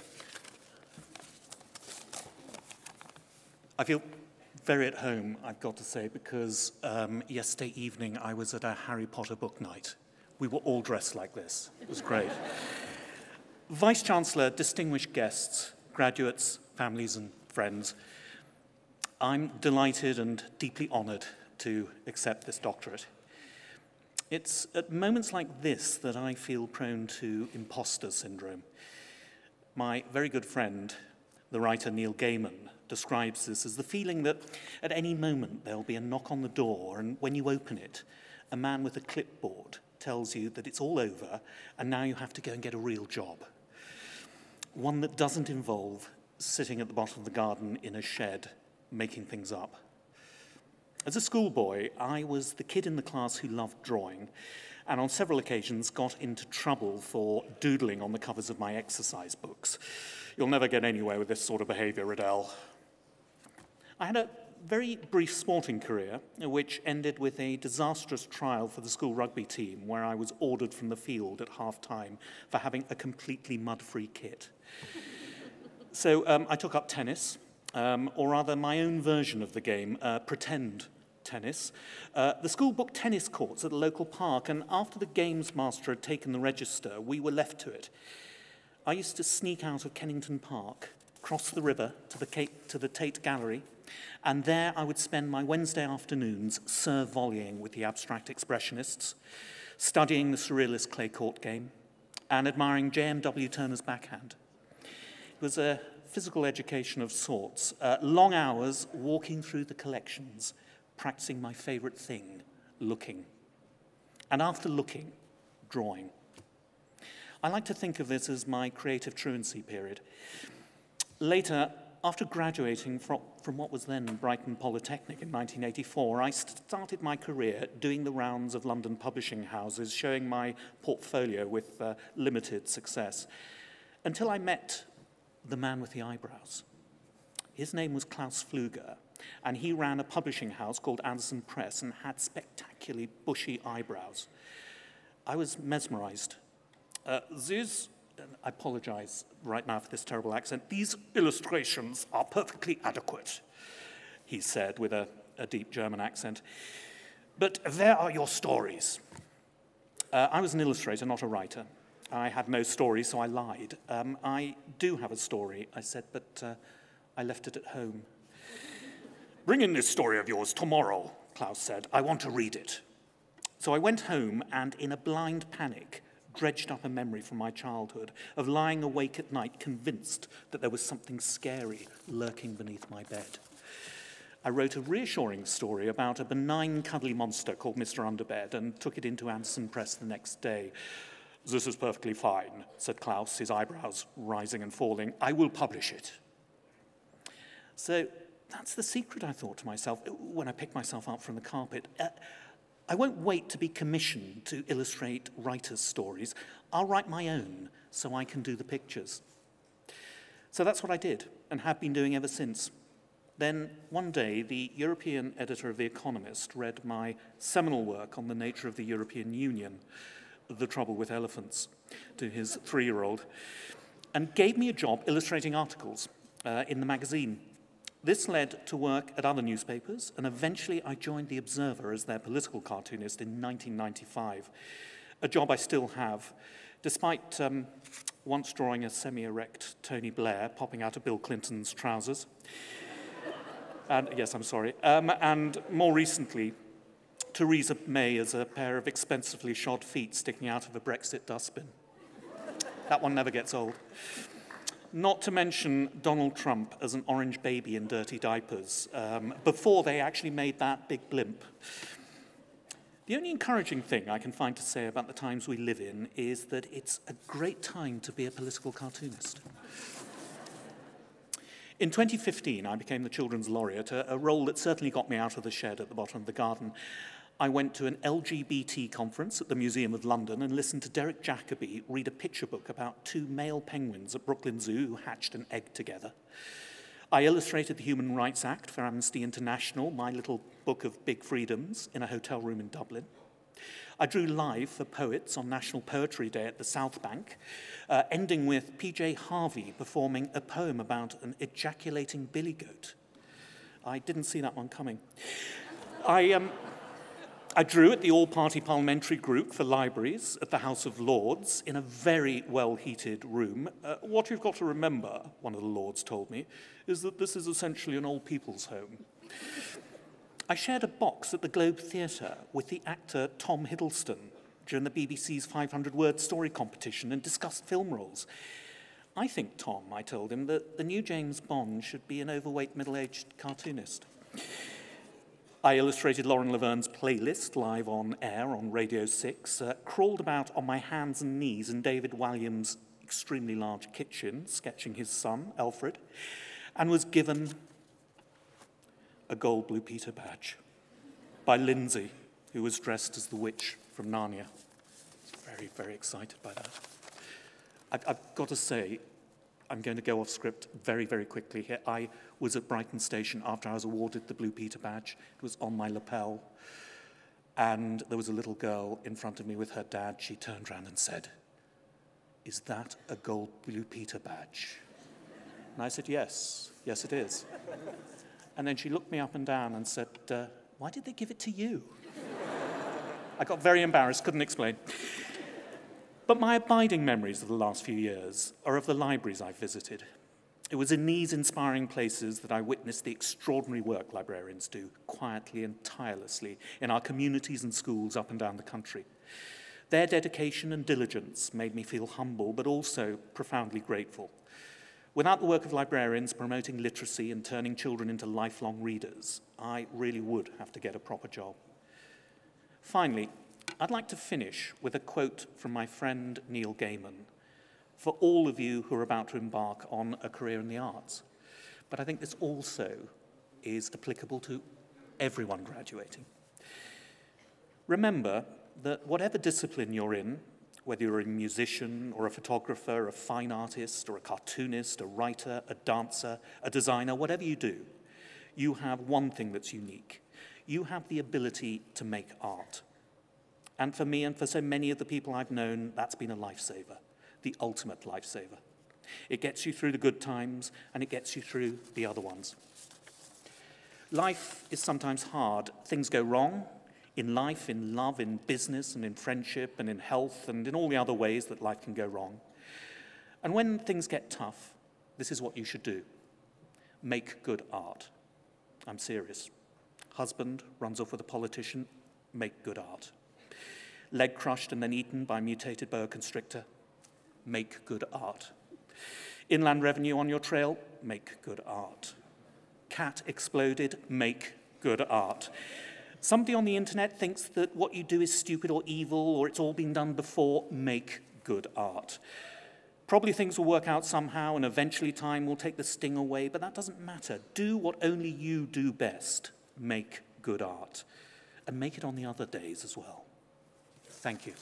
I feel very at home, I've got to say, because yesterday evening I was at a Harry Potter book night. We were all dressed like this. It was great. Vice-Chancellor, distinguished guests, graduates, families and friends, I'm delighted and deeply honoured to accept this doctorate. It's at moments like this that I feel prone to imposter syndrome. My very good friend, the writer Neil Gaiman, describes this as the feeling that at any moment there'll be a knock on the door, and when you open it, a man with a clipboard tells you that it's all over and now you have to go and get a real job. One that doesn't involve sitting at the bottom of the garden in a shed making things up. As a schoolboy, I was the kid in the class who loved drawing, and on several occasions got into trouble for doodling on the covers of my exercise books. You'll never get anywhere with this sort of behaviour, Riddell. I had a very brief sporting career, which ended with a disastrous trial for the school rugby team, where I was ordered from the field at half-time for having a completely mud-free kit. So I took up tennis, or rather my own version of the game, pretend tennis. The school booked tennis courts at a local park, and after the games master had taken the register, we were left to it. I used to sneak out of Kennington Park, cross the river to the Tate Gallery, and there I would spend my Wednesday afternoons volleying with the abstract expressionists, studying the surrealist clay court game, and admiring J.M.W. Turner's backhand. It was a physical education of sorts, long hours walking through the collections, practicing my favourite thing, looking. And after looking, drawing. I like to think of this as my creative truancy period. Later, after graduating from what was then Brighton Polytechnic in 1984, I started my career doing the rounds of London publishing houses, showing my portfolio with limited success, until I met the man with the eyebrows. His name was Klaus Pfluger, and he ran a publishing house called Anderson Press and had spectacularly bushy eyebrows. I was mesmerized. These, I apologize right now for this terrible accent, these illustrations are perfectly adequate, he said with a deep German accent. But where are your stories? I was an illustrator, not a writer. I had no story, so I lied. I do have a story, I said, but I left it at home. Bring in this story of yours tomorrow, Klaus said. I want to read it. So I went home and, in a blind panic, dredged up a memory from my childhood of lying awake at night convinced that there was something scary lurking beneath my bed. I wrote a reassuring story about a benign, cuddly monster called Mr. Underbed and took it into Anderson Press the next day. This is perfectly fine, said Klaus, his eyebrows rising and falling. I will publish it. So that's the secret, I thought to myself, when I picked myself up from the carpet. I won't wait to be commissioned to illustrate writers' stories. I'll write my own so I can do the pictures. So that's what I did and have been doing ever since. Then one day, the European editor of The Economist read my seminal work on the nature of the European Union, The Trouble with Elephants, to his 3-year-old, and gave me a job illustrating articles in the magazine. This led to work at other newspapers, and eventually I joined The Observer as their political cartoonist in 1995, a job I still have, despite once drawing a semi-erect Tony Blair popping out of Bill Clinton's trousers. And yes, I'm sorry. And more recently, Theresa May as a pair of expensively shod feet sticking out of a Brexit dustbin. That one never gets old. Not to mention Donald Trump as an orange baby in dirty diapers, before they actually made that big blimp. The only encouraging thing I can find to say about the times we live in is that it's a great time to be a political cartoonist. In 2015, I became the Children's Laureate, a role that certainly got me out of the shed at the bottom of the garden. I went to an LGBT conference at the Museum of London and listened to Derek Jacobi read a picture book about 2 male penguins at Brooklyn Zoo who hatched an egg together. I illustrated the Human Rights Act for Amnesty International, my little book of big freedoms, in a hotel room in Dublin. I drew live for poets on National Poetry Day at the South Bank, ending with P.J. Harvey performing a poem about an ejaculating billy goat. I didn't see that one coming. I drew at the All-Party Parliamentary Group for Libraries at the House of Lords in a very well-heated room. What you've got to remember, one of the Lords told me, is that this is essentially an old people's home. I shared a box at the Globe Theatre with the actor Tom Hiddleston during the BBC's 500-word story competition and discussed film roles. I think, Tom, I told him, that the new James Bond should be an overweight middle-aged cartoonist. I illustrated Lauren Laverne's playlist live on air on Radio 6, crawled about on my hands and knees in David Walliams' extremely large kitchen, sketching his son, Alfred, and was given a gold Blue Peter badge by Lindsay, who was dressed as the witch from Narnia. Very, very excited by that. I've got to say, I'm going to go off script very, very quickly here. I was at Brighton station after I was awarded the Blue Peter badge. It was on my lapel. And there was a little girl in front of me with her dad. She turned around and said, "Is that a gold Blue Peter badge?" And I said, yes, it is. And then she looked me up and down and said, "Why did they give it to you?" I got very embarrassed, couldn't explain. But my abiding memories of the last few years are of the libraries I've visited. It was in these inspiring places that I witnessed the extraordinary work librarians do, quietly and tirelessly, in our communities and schools up and down the country. Their dedication and diligence made me feel humble, but also profoundly grateful. Without the work of librarians promoting literacy and turning children into lifelong readers, I really would have to get a proper job. Finally, I'd like to finish with a quote from my friend Neil Gaiman for all of you who are about to embark on a career in the arts. But I think this also is applicable to everyone graduating. Remember that whatever discipline you're in, whether you're a musician or a photographer, a fine artist or a cartoonist, a writer, a dancer, a designer, whatever you do, you have one thing that's unique. You have the ability to make art. And for me and for so many of the people I've known, that's been a lifesaver, the ultimate lifesaver. It gets you through the good times and it gets you through the other ones. Life is sometimes hard. Things go wrong. In life, in love, in business, and in friendship, and in health, and in all the other ways that life can go wrong. And when things get tough, this is what you should do. Make good art. I'm serious. Husband runs off with a politician, make good art. Leg crushed and then eaten by a mutated boa constrictor, make good art. Inland revenue on your trail, make good art. Cat exploded, make good art. Somebody on the internet thinks that what you do is stupid or evil or it's all been done before, make good art. Probably things will work out somehow and eventually time will take the sting away, but that doesn't matter. Do what only you do best, make good art. And make it on the other days as well. Thank you.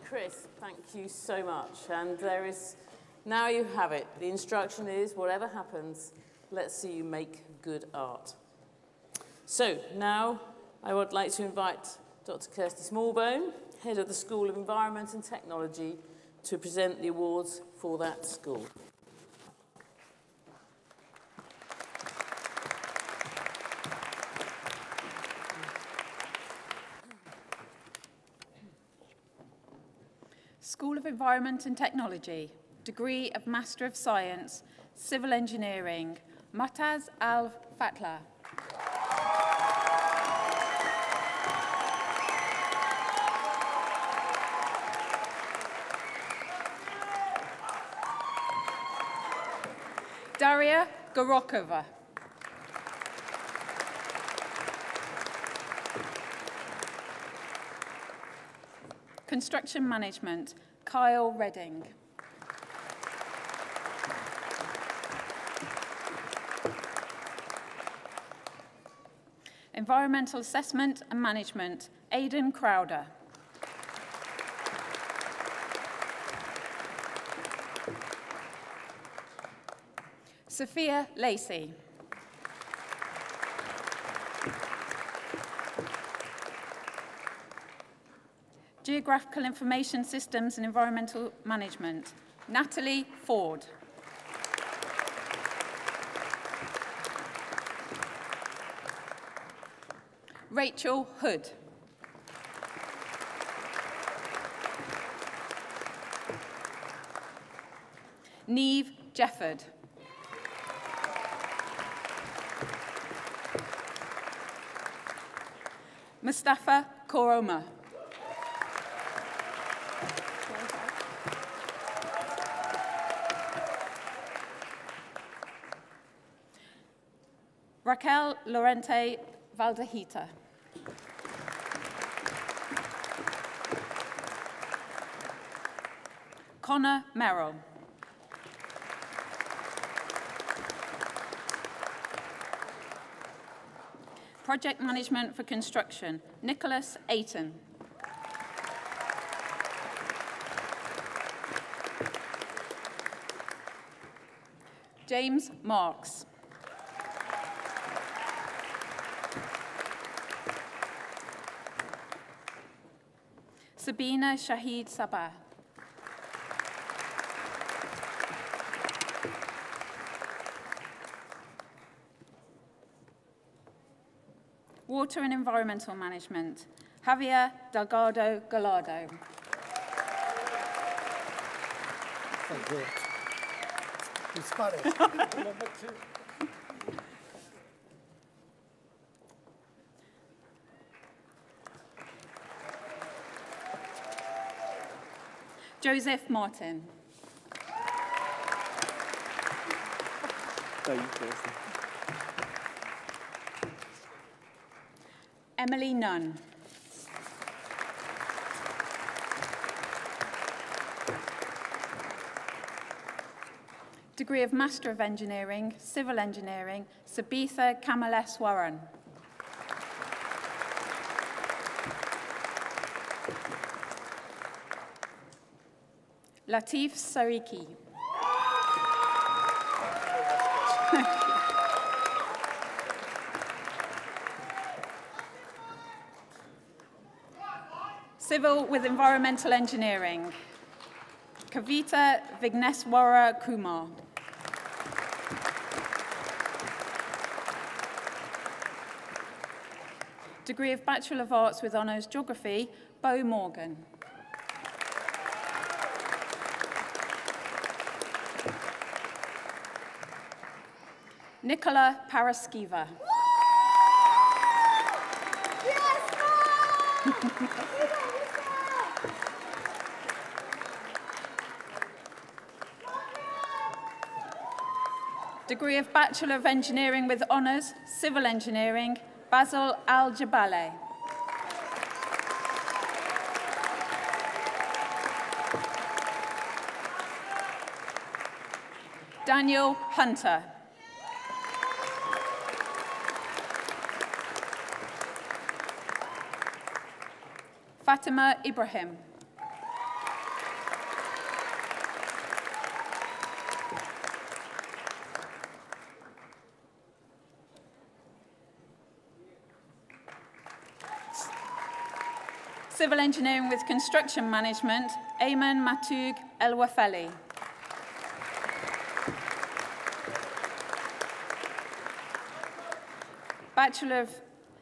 Chris, thank you so much. And now you have it. The instruction is, whatever happens, let's see you make good art. So now I would like to invite Dr. Kirsty Smallbone, Head of the School of Environment and Technology, to present the awards for that school. School of Environment and Technology, degree of Master of Science, Civil Engineering, Mataz Al-Fatlah. Daria Gorokova. Construction Management, Kyle Redding. Environmental Assessment and Management, Aidan Crowder. Sophia Lacey. Geographical Information Systems and Environmental Management, Natalie Ford. Rachel Hood. Neve Jefford. Mustafa Koroma. Raquel Lorente Valdehita. Connor Merrill. Project Management for Construction, Nicholas Ayton. James Marks. Sabina Shahid Sabah. Water and Environmental Management, Javier Delgado Gallardo. Thank you. In Spanish. Joseph Martin. Emily Nunn. Degree of Master of Engineering, Civil Engineering, Sabitha Kamaleswaran. Latif Sariki. Civil with Environmental Engineering, Kavita Vigneswara Kumar. Degree of Bachelor of Arts with Honours Geography, Bo Morgan. Nicola Paraskiva. Degree of Bachelor of Engineering with Honours, Civil Engineering, Basil Al-Jabale. Daniel Hunter. Fatima Ibrahim. Civil Engineering with Construction Management, Ayman Matoug El Wafeli.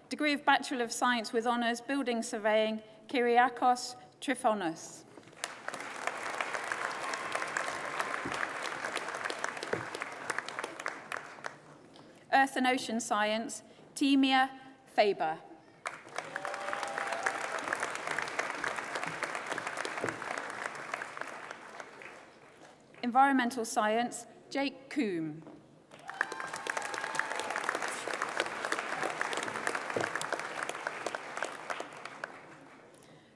Degree of Bachelor of Science with Honours Building Surveying, Kyriakos Trifonos. Earth and Ocean Science, Timia Faber. Environmental Science, Jake Coombe.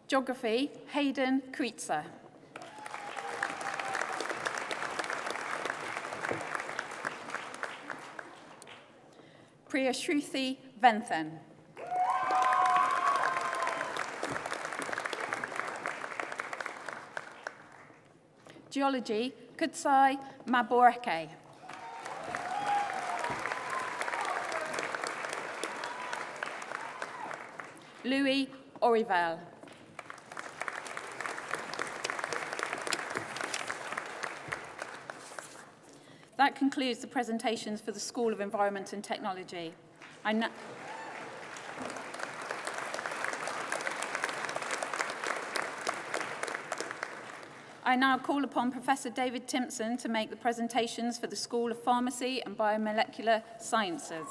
Geography, Hayden Kreitzer. Priyashruthi Venthan. Geology, Kutsai Maboreke. Louis Orival. That concludes the presentations for the School of Environment and Technology. I now call upon Professor David Timpson to make the presentations for the School of Pharmacy and Biomolecular Sciences.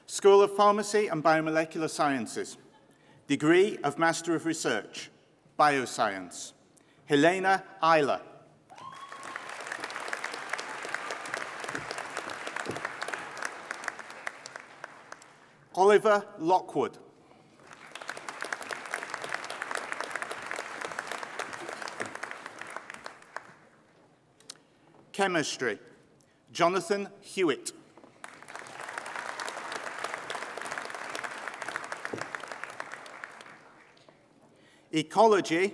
School of Pharmacy and Biomolecular Sciences. Degree of Master of Research, Bioscience. Helena Eiler. Oliver Lockwood. Chemistry, Jonathan Hewitt. Ecology,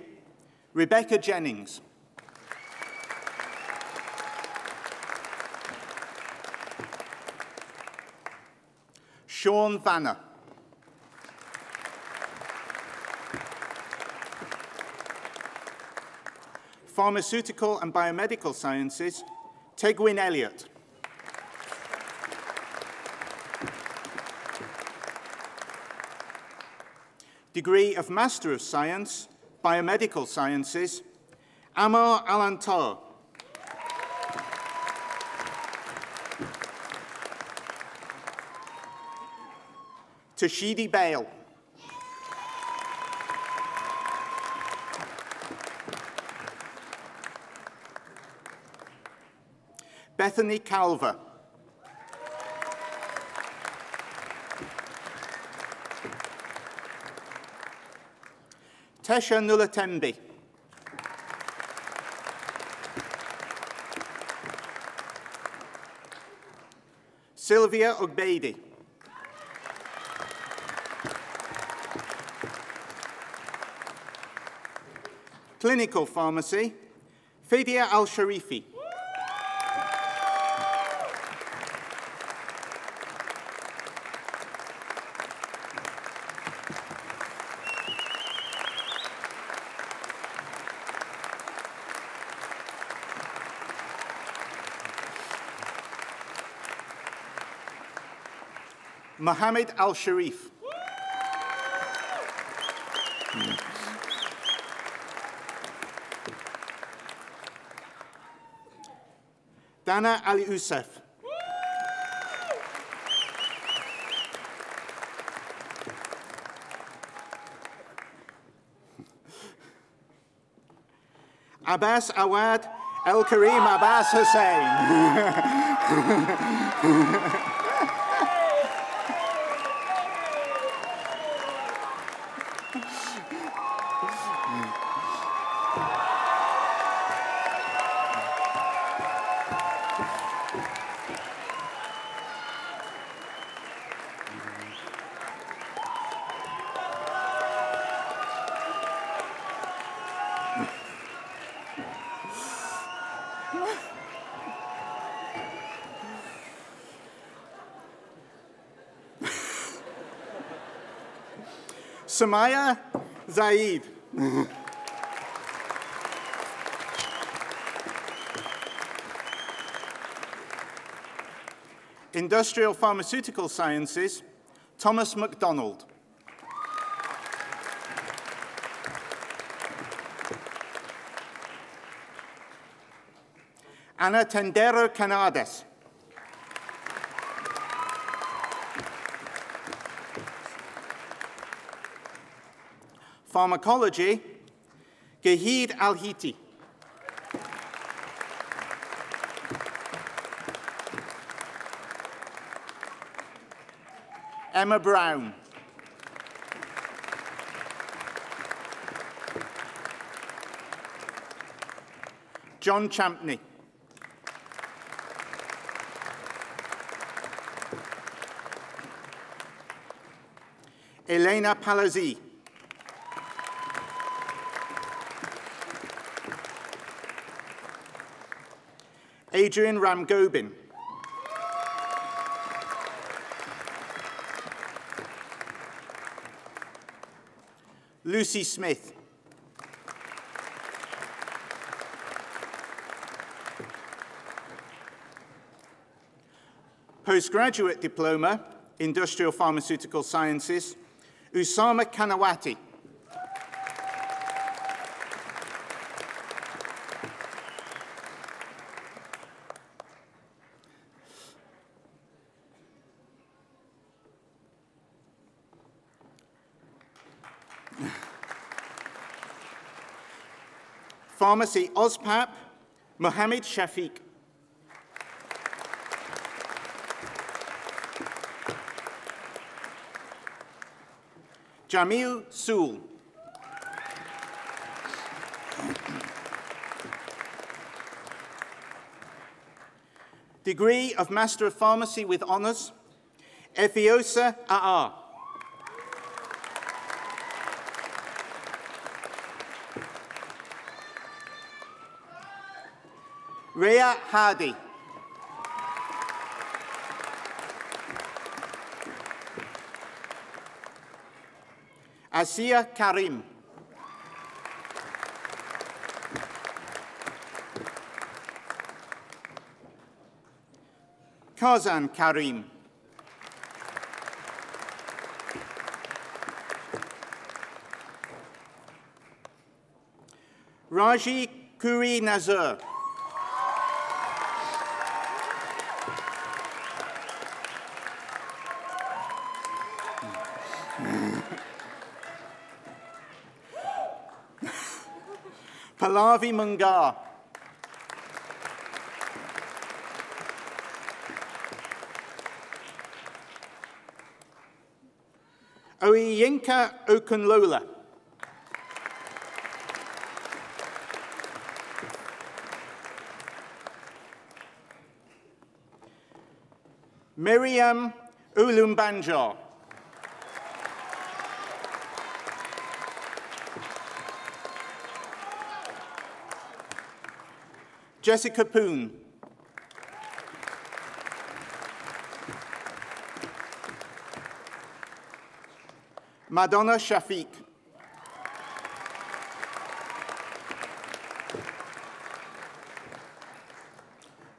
Rebecca Jennings. Sean Vanner. Pharmaceutical and Biomedical Sciences, Tegwin Elliott. Degree of Master of Science, Biomedical Sciences, Amar Alantar. Tashidi Bale. Bethany Calver. Tesha Nulatembi. Sylvia Ogbeidi. Clinical Pharmacy, Fadia Al-Sharifi. Mohammed Al-Sharif. Dana Ali Youssef. Abbas Awad El Kareem Abbas Hussain. Samaya Zaid. Industrial Pharmaceutical Sciences, Thomas MacDonald. Ana Tendero Canades. Pharmacology, Gahid Al-Hiti. Emma Brown. John Champney. Elena Palazzi. Adrian Ramgobin. Lucy Smith. Postgraduate Diploma, Industrial Pharmaceutical Sciences, Usama Kanawati. Pharmacy OSPAP, Mohammed Shafiq. Jamil Sool. Degree of Master of Pharmacy with Honours, Efiosa Aa. Rhea Hardy. Asiya Karim. Kazan Karim. Raji Kuri Nazar. Pallavi Mungar. Oyinka Okunlola. Miriam Ulumbanjar. Jessica Poon. Madonna Shafiq.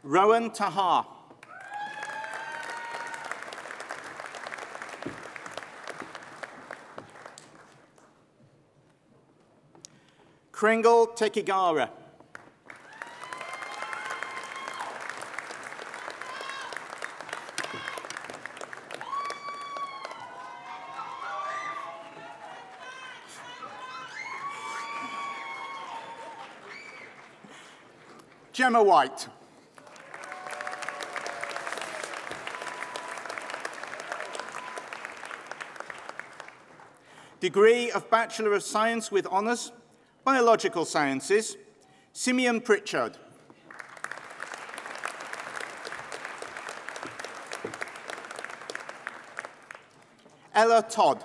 Rowan Tahar. Kringle Tekigara. Gemma White. Degree of Bachelor of Science with Honours, Biological Sciences, Simeon Pritchard. Ella Todd.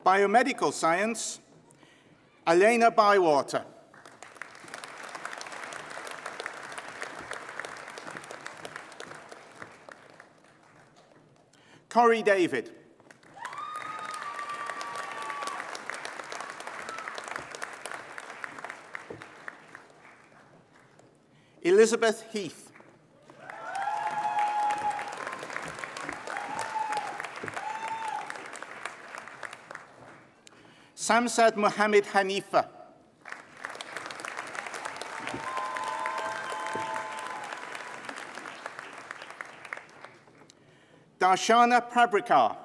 Biomedical Science, Elena Bywater. Corey David. Elizabeth Heath. Samsad Mohammed Hanifa. Darshana Prabrikar.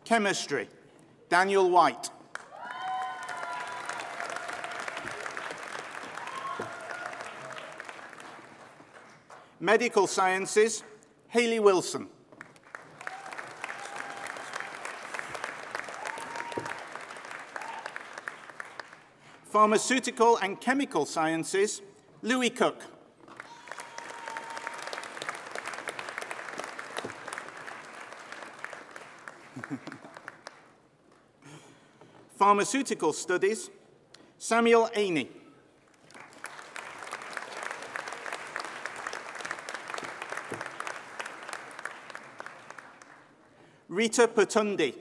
Chemistry, Daniel White. Medical Sciences, Hayley Wilson. Pharmaceutical and Chemical Sciences, Louis Cook. Pharmaceutical Studies, Samuel Aney. Rita Patundi.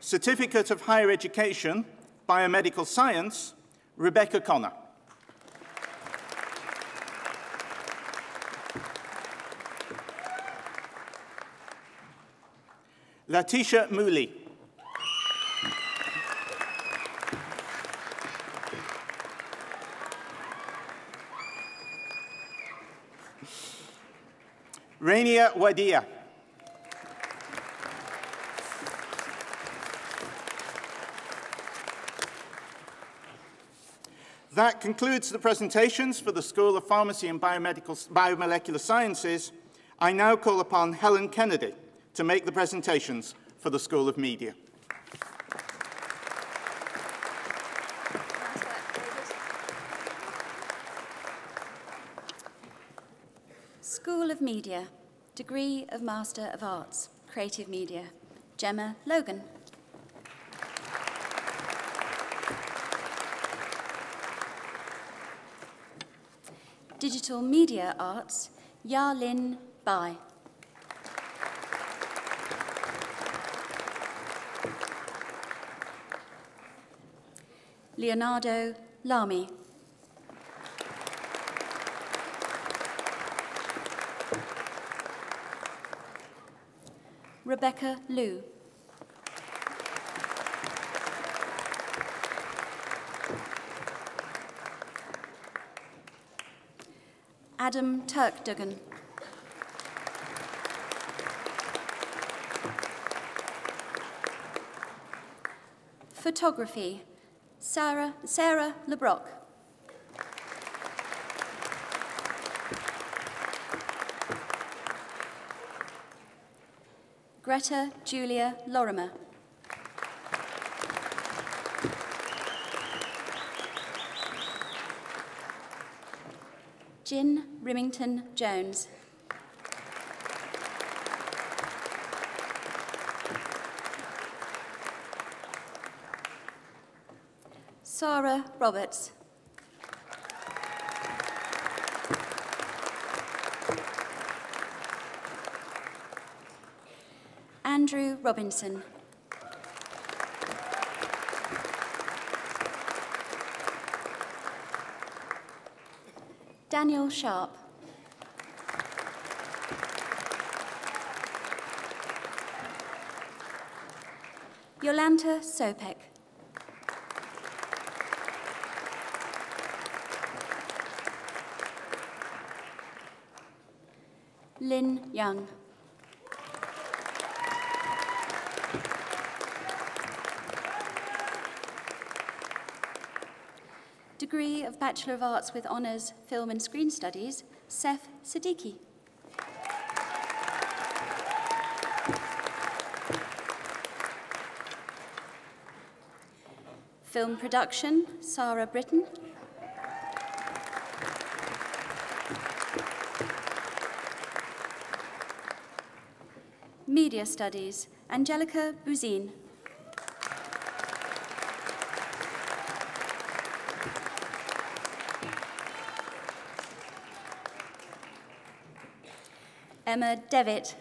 Certificate of Higher Education, Biomedical Science, Rebecca Connor. Latisha Mooley. Rania Wadia. That concludes the presentations for the School of Pharmacy and Biomolecular Sciences. I now call upon Helen Kennedy to make the presentations for the School of Media. School of Media, Degree of Master of Arts, Creative Media, Gemma Logan. Digital Media Arts, Ya-Lin Bai. Leonardo Lamy. Rebecca Liu. Adam Turkduggan. Photography, Sarah LeBrock. Greta Julia Lorimer. Jin Rimington Jones. Sarah Roberts. Andrew Robinson. Daniel Sharp. Yolanta Sopek. Lin Young. Degree of Bachelor of Arts with Honours, Film and Screen Studies, Seth Siddiqui. Film Production, Sarah Britton. Media Studies, Angelica Bouzine. Emma Devitt.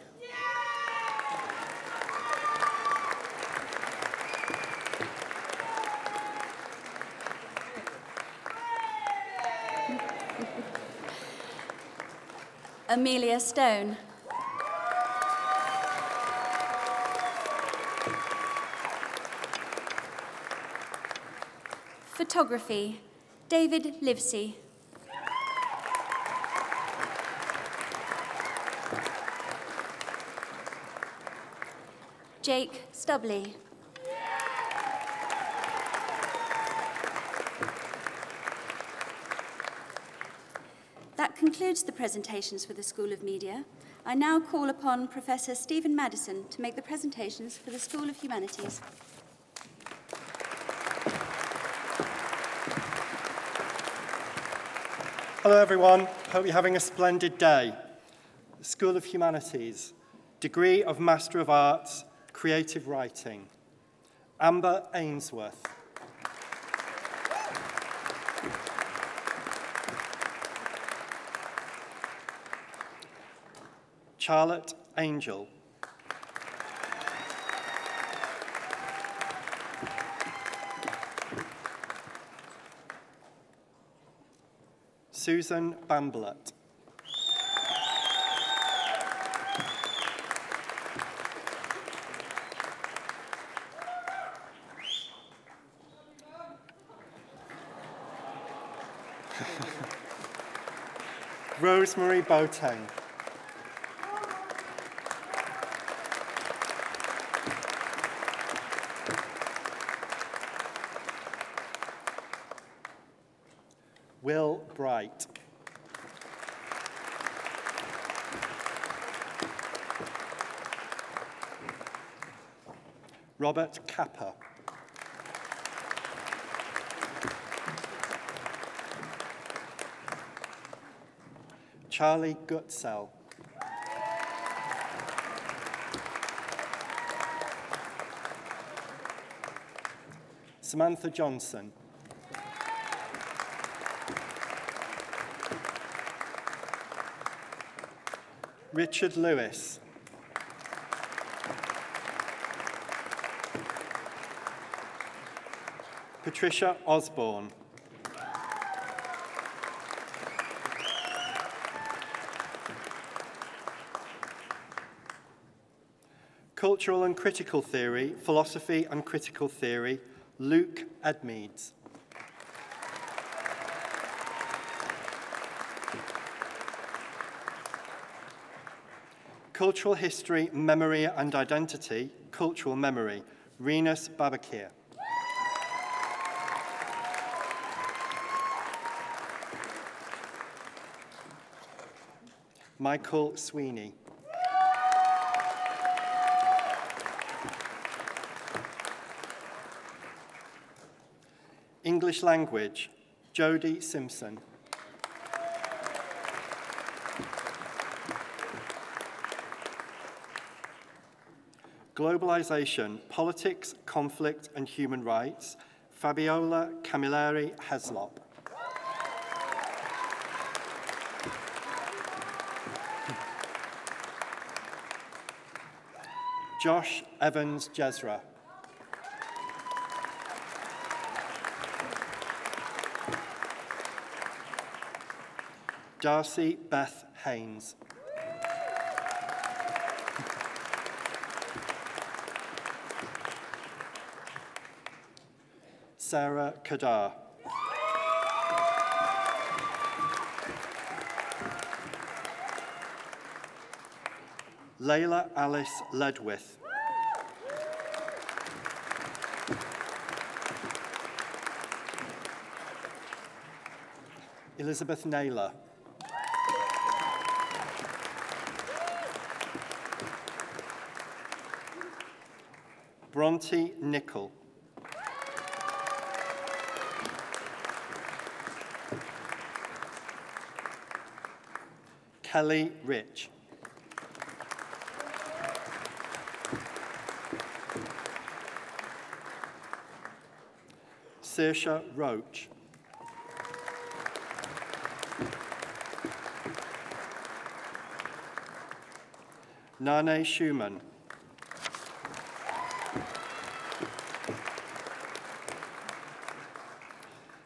Amelia Stone. Photography, David Livesey. Jake Stubley. That concludes the presentations for the School of Media. I now call upon Professor Stephen Madison to make the presentations for the School of Humanities. Hello everyone, hope you're having a splendid day. The School of Humanities, Degree of Master of Arts, Creative Writing. Amber Ainsworth. Charlotte Angel. Susan Bamblett. Rosemary Boateng. Will Bright. Robert Capper. Charlie Gutsell. Samantha Johnson. Richard Lewis. Patricia Osborne. Cultural and Critical Theory, Philosophy and Critical Theory, Luke Edmeades. Cultural History, Memory and Identity, Cultural Memory, Renus Babakir. Michael Sweeney. English Language, Jodie Simpson. Globalization, Politics, Conflict and Human Rights, Fabiola Camilleri Heslop. Josh Evans Jezra. Darcy Beth Haynes. Sarah Kadar. Layla Alice Ledwith. Elizabeth Naylor. Bronte Nicol. Kelly Rich. Saoirse Roach. Nane Schumann.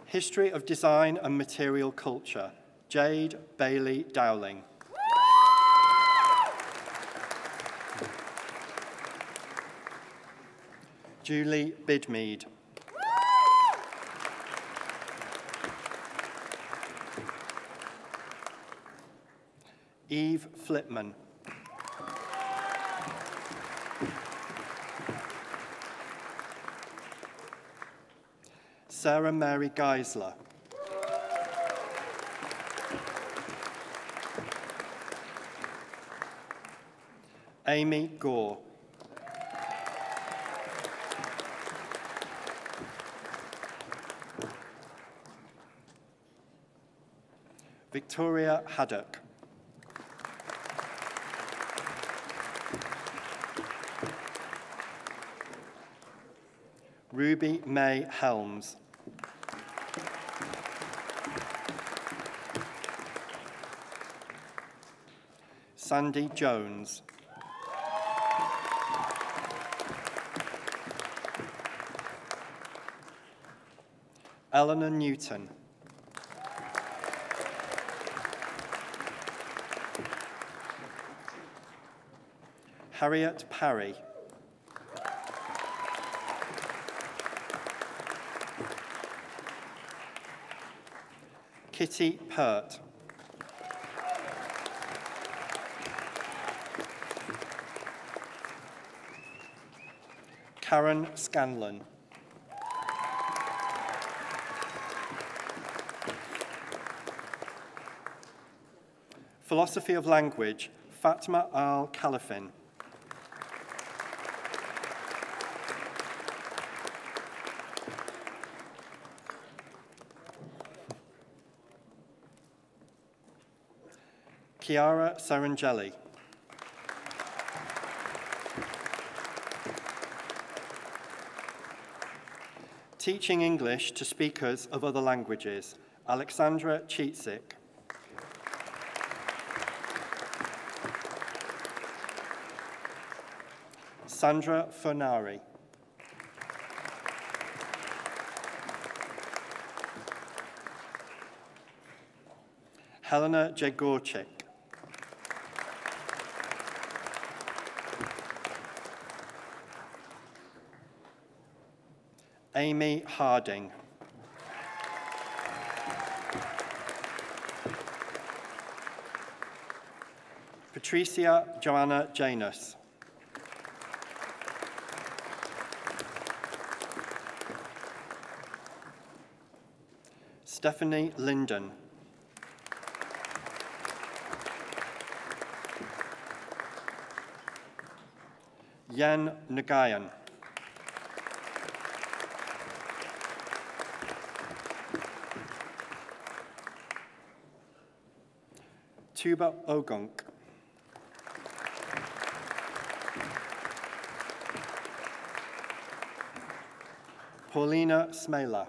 History of Design and Material Culture, Jade Bailey Dowling. Julie Bidmead. Eve Flipman. Sarah Mary Geisler. Amy Gore. Victoria Haddock. Ruby May Helms. Sandy Jones. Eleanor Newton. Harriet Parry. Kitty Pert. Karen Scanlon. Philosophy of Language, Fatma Al-Khalifin. Chiara Sarangeli. Teaching English to speakers of other languages, Alexandra Cheatzik. Sandra Fonari. Helena Jegorczyk. Amy Harding. Patricia Joanna Janus. Stephanie Linden. Yan Nagayan. Tuba Ogonk. Paulina Smela.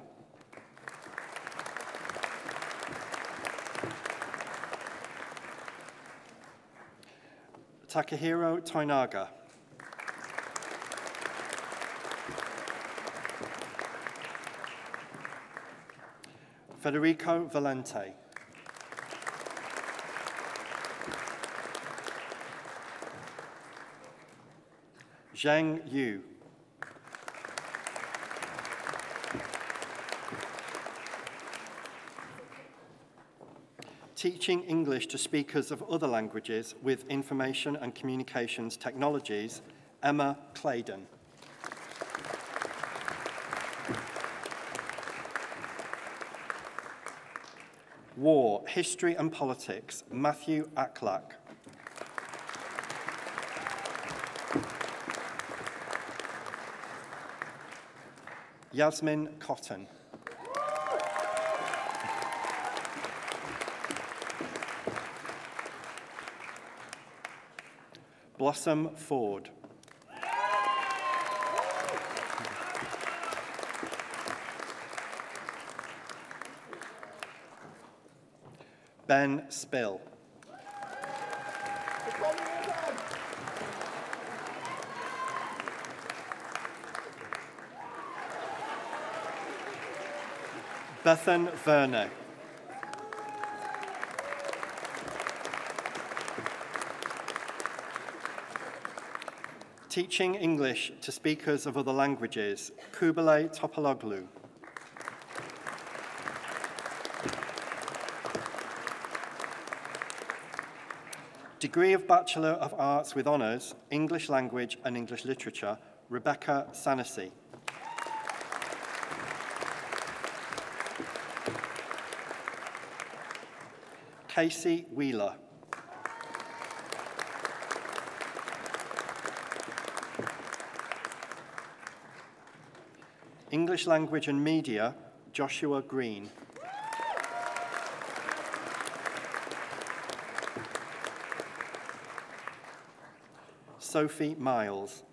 Takahiro Toinaga. Federico Valente. Zheng Yu. Teaching English to speakers of other languages with information and communications technologies, Emma Claydon. War, History and Politics, Matthew Aklak. Yasmin Cotton. Blossom Ford. Ben Spill. Bethan Verne. Teaching English to speakers of other languages, Kubilay Topologlu. Degree of Bachelor of Arts with Honours, English Language and English Literature, Rebecca Sanessy. Casey Wheeler. English Language and Media, Joshua Green. Sophie Miles.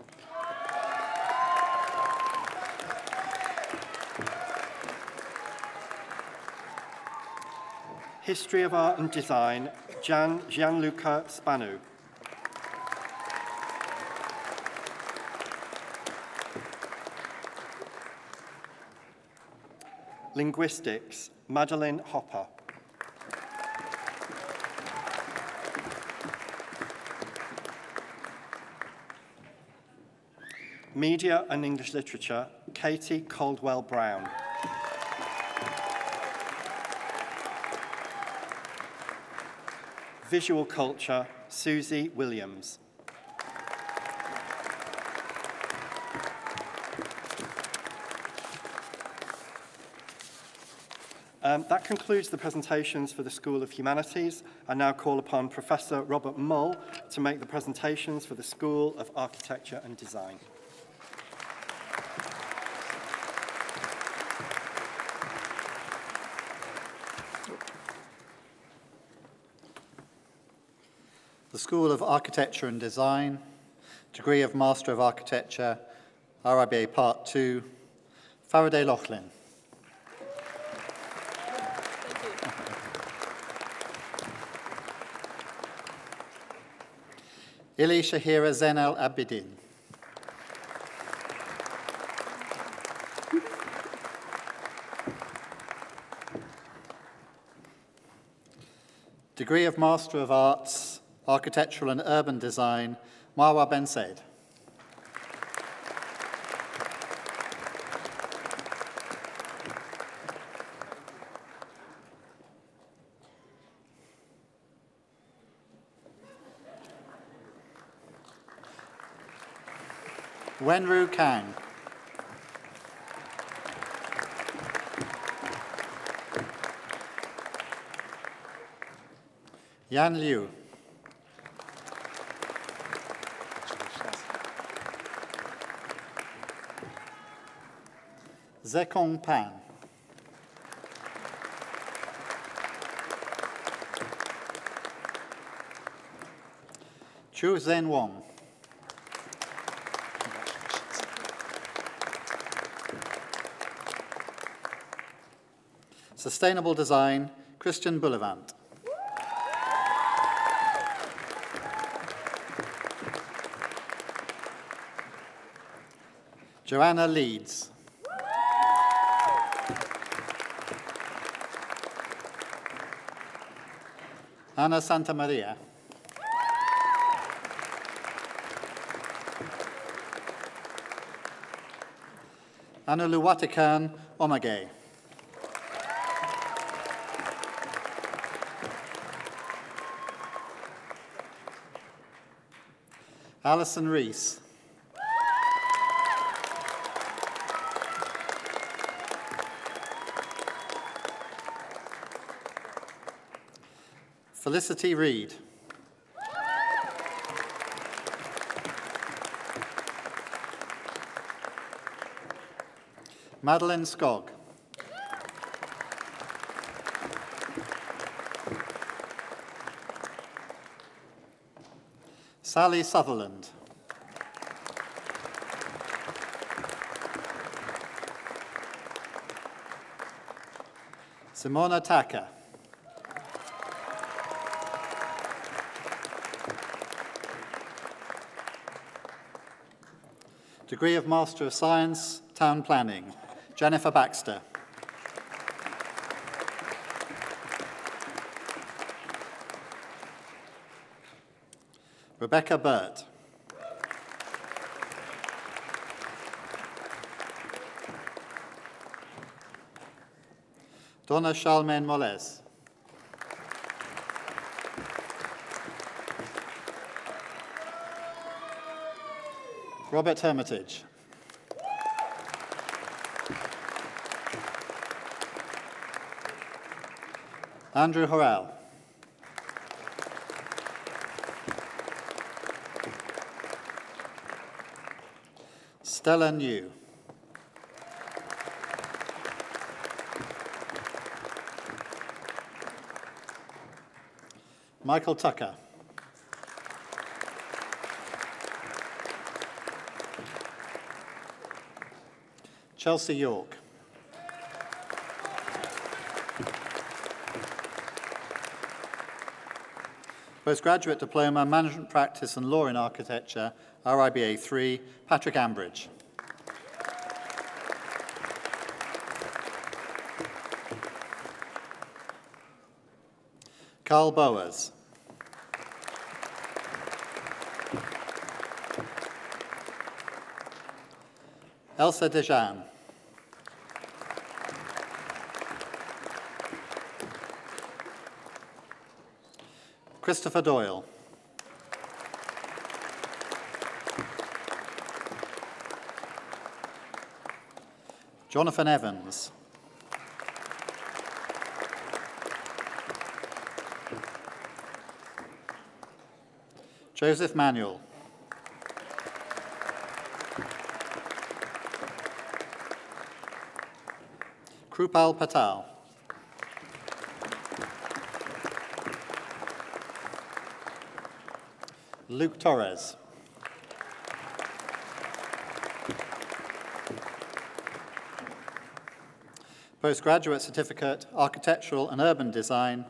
History of Art and Design, Gianluca Spanu. Linguistics, Madeline Hopper. Media and English Literature, Katie Caldwell-Brown. Visual Culture, Susie Williams. That concludes the presentations for the School of Humanities. I now call upon Professor Robert Mull to make the presentations for the School of Architecture and Design. The School of Architecture and Design, degree of Master of Architecture, RIBA Part 2, Faraday Laughlin. Ili Shahira Zainal Abidin. Degree of Master of Arts, Architectural and Urban Design, Marwa Ben Said. Wenru Kang. Yan Liu. Zekong Pan. Chu Zhen Wong. Sustainable Design, Christian Bullivant. Joanna Leeds. Anna Santamaria. Anuluwatikan Omage. Alison Rees. Felicity Reed. Madeline Skog. Sally Sutherland. Simona Taka. Degree of Master of Science, Town Planning, Jennifer Baxter. Rebecca Burt. Donna Charlemagne Moles. Robert Hermitage. Andrew Horrell. Stella New. Michael Tucker. Chelsea York. Postgraduate Diploma, Management Practice and Law in Architecture, RIBA 3, Patrick Ambridge. Carl Bowers. Elsa Dejean. Christopher Doyle. Jonathan Evans. Joseph Manuel. Krupal Patel. Luke Torres. Postgraduate Certificate, Architectural and Urban Design,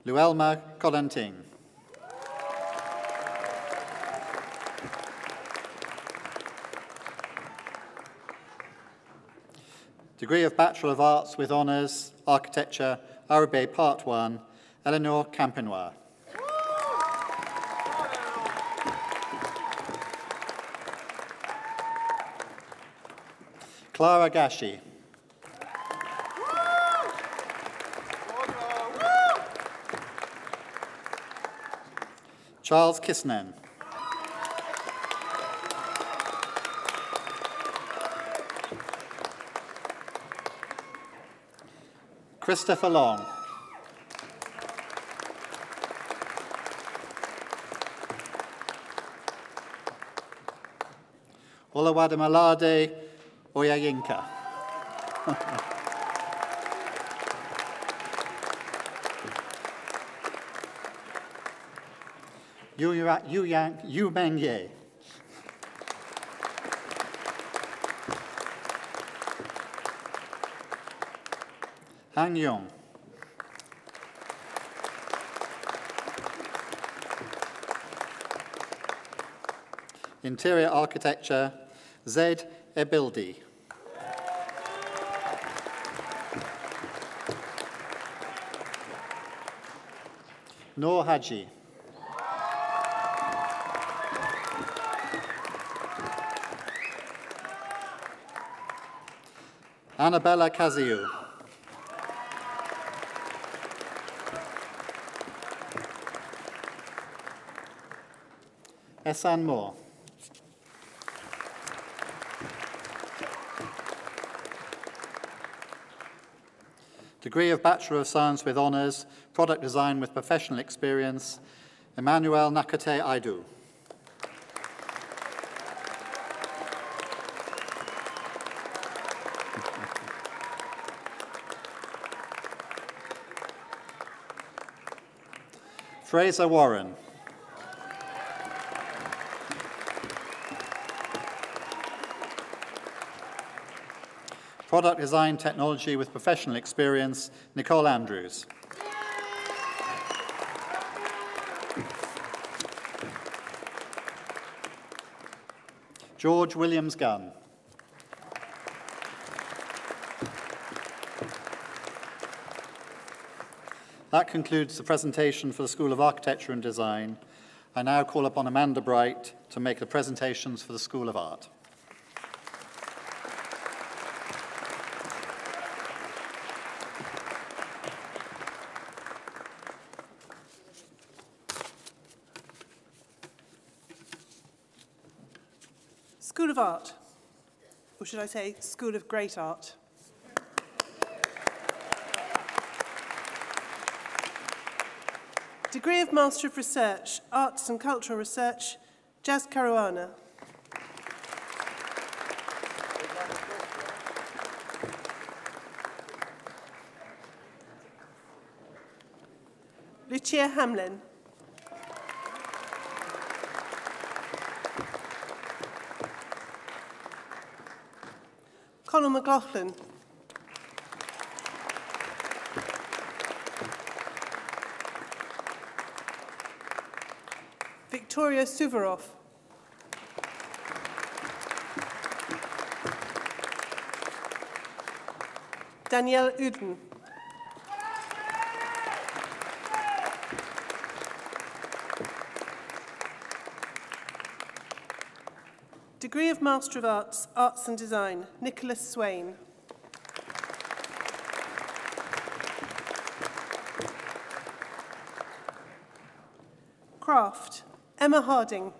Luelma Colenting. Degree of Bachelor of Arts with Honours, Architecture, Arabe Part 1, Eleanor Campenois. Clara Gashi. Charles Kisnen. Christopher Long. Olawadamalade Oyayinka. Yu Mengye. Han Yong. Interior Architecture, Zed Ebildi. Noor Haji. Annabella Kaziu. Esan Moore. Degree of Bachelor of Science with Honours, Product Design with Professional Experience, Emmanuel Nakate Aidu. Fraser Warren. Product Design Technology with Professional Experience, Nicole Andrews. George Williams Gunn. That concludes the presentation for the School of Architecture and Design. I now call upon Amanda Bright to make the presentations for the School of Art. School of Art, or should I say School of Great Art. Degree of Master of Research, Arts and Cultural Research, Jazz Caruana. Lucia Hamlin. Conor McLaughlin. Victoria Suvorov. Danielle Uden. Degree of Master of Arts, Arts and Design, Nicholas Swain. Craft, Emma Harding.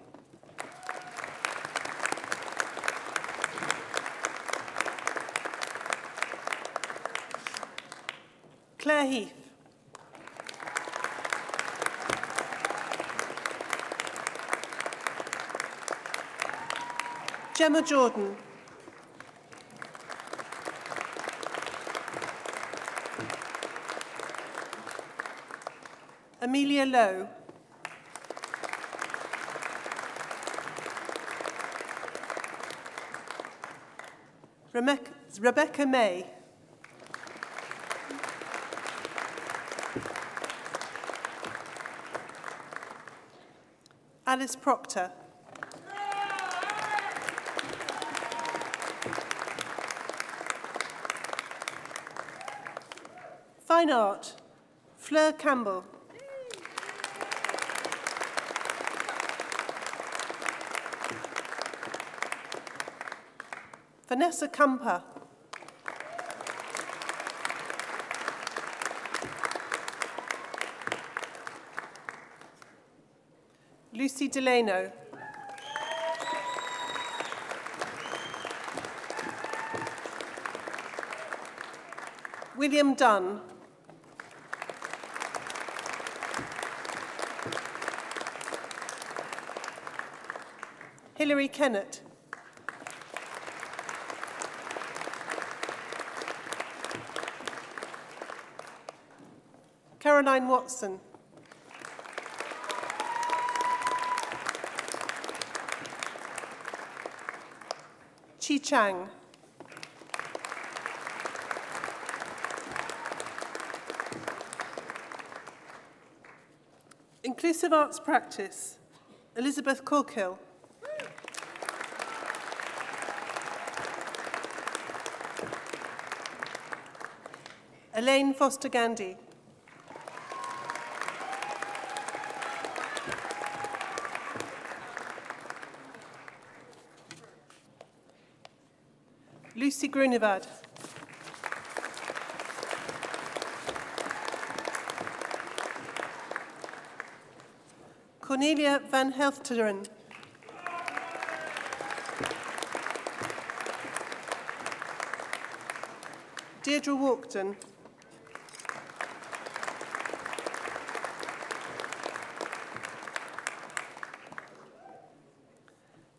Claire Heath. Gemma Jordan. Amelia Lowe. Rebecca May. Alice Proctor. Fine Art, Fleur Campbell. Vanessa Kumper. Lucy Delano. William Dunn. Hilary Kennett. Caroline Watson. Chi Chang. Inclusive Arts Practice, Elizabeth Corkill. Elaine Foster-Gandy. Lucy Grunevad. Cornelia van Helfteren. Deirdre Walkden.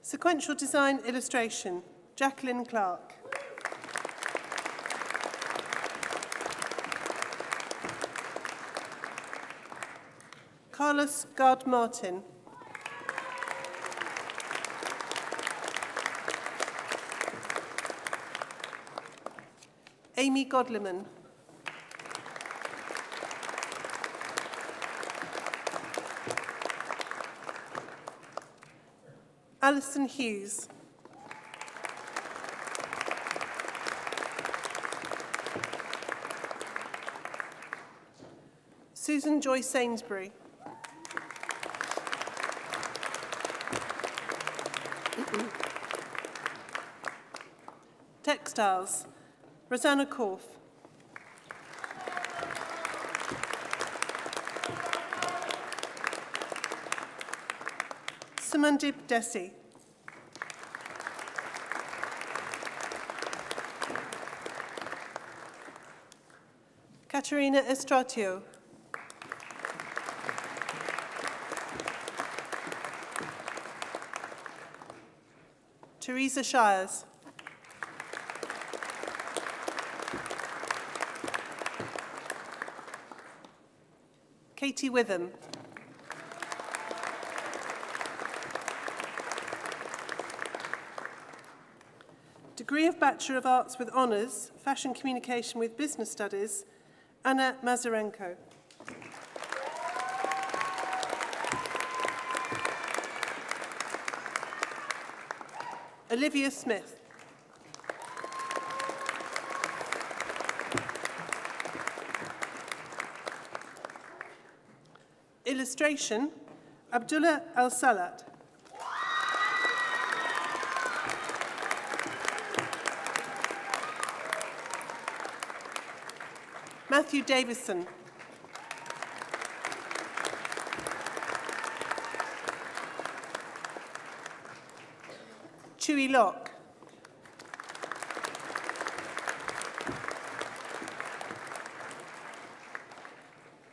Sequential Design Illustration, Jacqueline Clark. Carlos Gard Martin. Amy Godleman. Alison Hughes. Susan Joy Sainsbury. Textiles, Rosanna Korf. Samandip Desi. Caterina Estratio. Teresa Shires. Katie Witham. Degree of Bachelor of Arts with Honours, Fashion Communication with Business Studies, Anna Mazarenko. Olivia Smith. Illustration, Abdullah Al-Salat. Matthew Davison. Chewy Locke.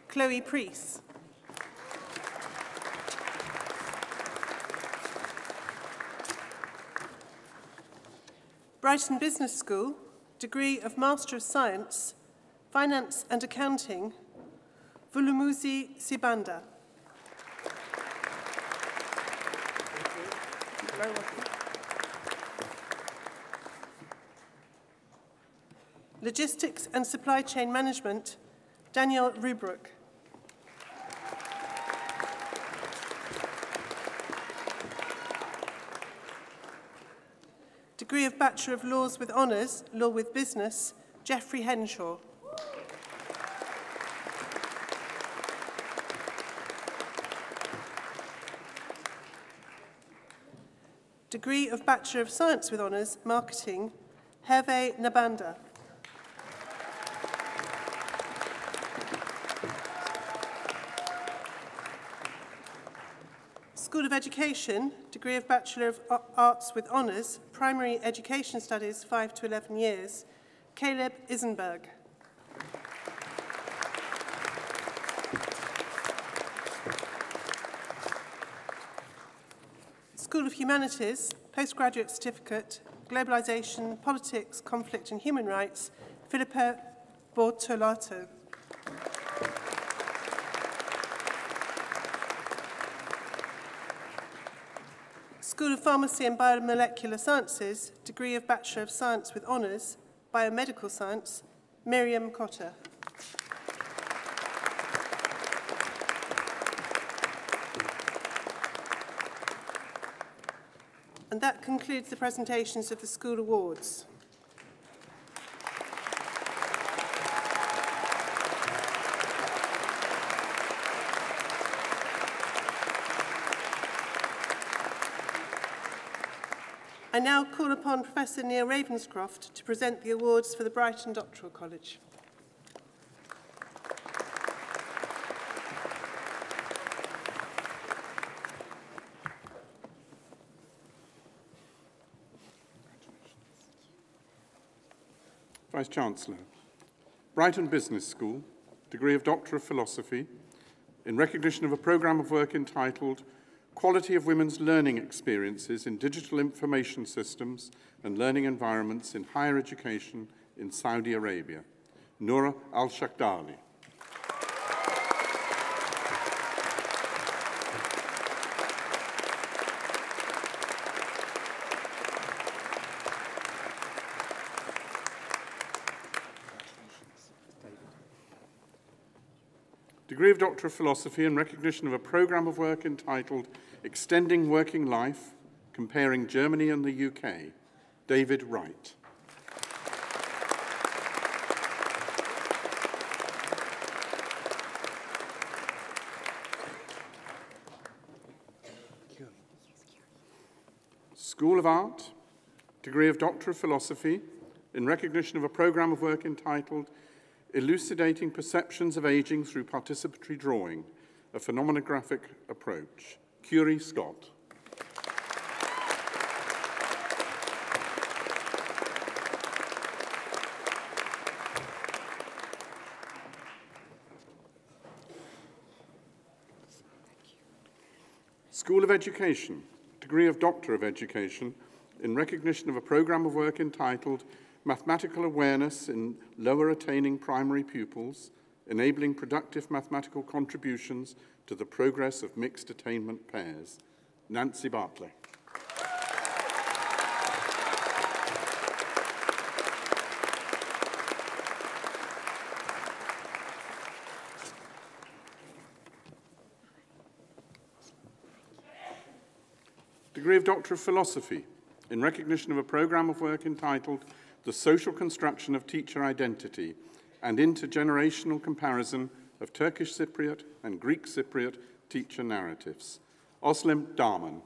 Chloe Priest. Brighton Business School, degree of Master of Science, Finance and Accounting, Vulumuzi Sibanda. Logistics and Supply Chain Management, Daniel Rubruck. Degree of Bachelor of Laws with Honours, Law with Business, Geoffrey Henshaw. Degree of Bachelor of Science with Honours, Marketing, Hervé Nabanda. School of Education, degree of Bachelor of Arts with Honours, Primary Education Studies, 5 to 11 years, Caleb Isenberg. School of Humanities, Postgraduate Certificate, Globalisation, Politics, Conflict and Human Rights, Filippo Bortolato. School of Pharmacy and Biomolecular Sciences, degree of Bachelor of Science with Honours, Biomedical Science, Miriam Cotter. And that concludes the presentations of the school awards. I now call upon Professor Neil Ravenscroft to present the awards for the Brighton Doctoral College. Vice-Chancellor, Brighton Business School, degree of Doctor of Philosophy, in recognition of a programme of work entitled Quality of Women's Learning Experiences in Digital Information Systems and Learning Environments in Higher Education in Saudi Arabia, Noura Al-Shakdali. Degree of Doctor of Philosophy in recognition of a programme of work entitled Extending Working Life, Comparing Germany and the UK, David Wright. School of Art, degree of Doctor of Philosophy in recognition of a programme of work entitled Elucidating Perceptions of Aging Through Participatory Drawing, a Phenomenographic Approach, Curie Scott. School of Education, degree of Doctor of Education in recognition of a programme of work entitled Mathematical Awareness in Lower Attaining Primary Pupils, Enabling Productive Mathematical Contributions to the Progress of Mixed Attainment Pairs, Nancy Bartley. Degree of Doctor of Philosophy in recognition of a programme of work entitled The Social Construction of Teacher Identity and Intergenerational Comparison of Turkish Cypriot and Greek Cypriot Teacher Narratives, Oslim Darman.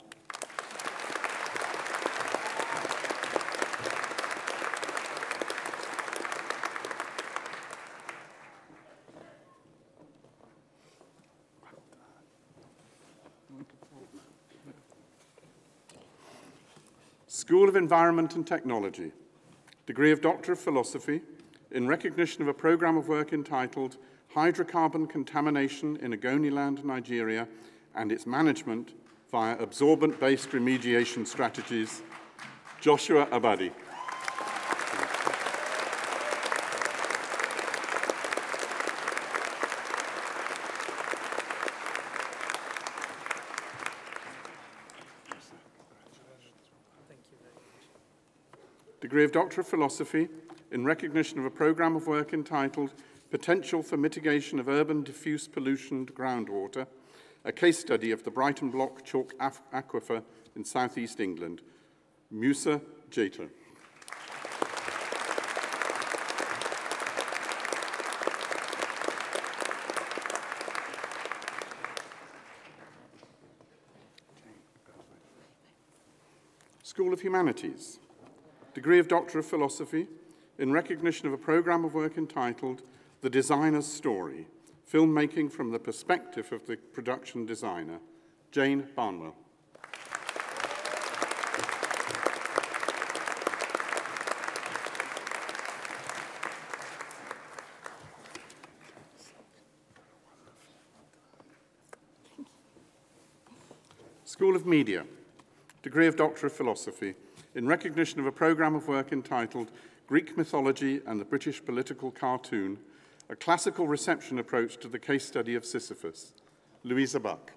School of Environment and Technology, degree of Doctor of Philosophy, in recognition of a programme of work entitled Hydrocarbon Contamination in Ogoniland, Nigeria, and its Management via Absorbent-Based Remediation Strategies, Joshua Abadi. Degree of Doctor of Philosophy, in recognition of a programme of work entitled Potential for Mitigation of Urban Diffuse Pollution to Groundwater, a case study of the Brighton Block Chalk Aquifer in southeast England, Musa Jater. School of Humanities, degree of Doctor of Philosophy, in recognition of a programme of work entitled The Designer's Story, Filmmaking from the Perspective of the Production Designer, Jane Barnwell. School of Media, degree of Doctor of Philosophy, in recognition of a programme of work entitled Greek Mythology and the British Political Cartoon, a classical reception approach to the case study of Sisyphus, Louisa Buck.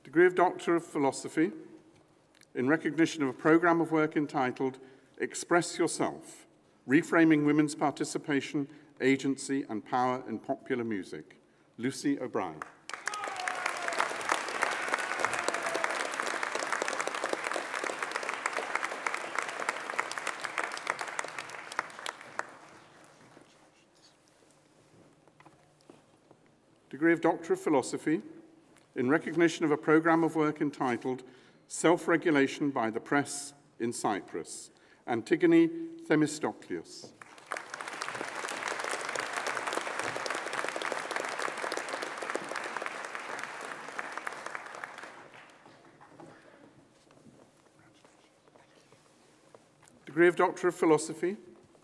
Degree of Doctor of Philosophy, in recognition of a programme of work entitled Express Yourself, Reframing Women's Participation, Agency and Power in Popular Music, Lucy O'Brien. Degree of Doctor of Philosophy, in recognition of a programme of work entitled Self-Regulation by the Press in Cyprus, Antigone Themistocleus. Degree of Doctor of Philosophy,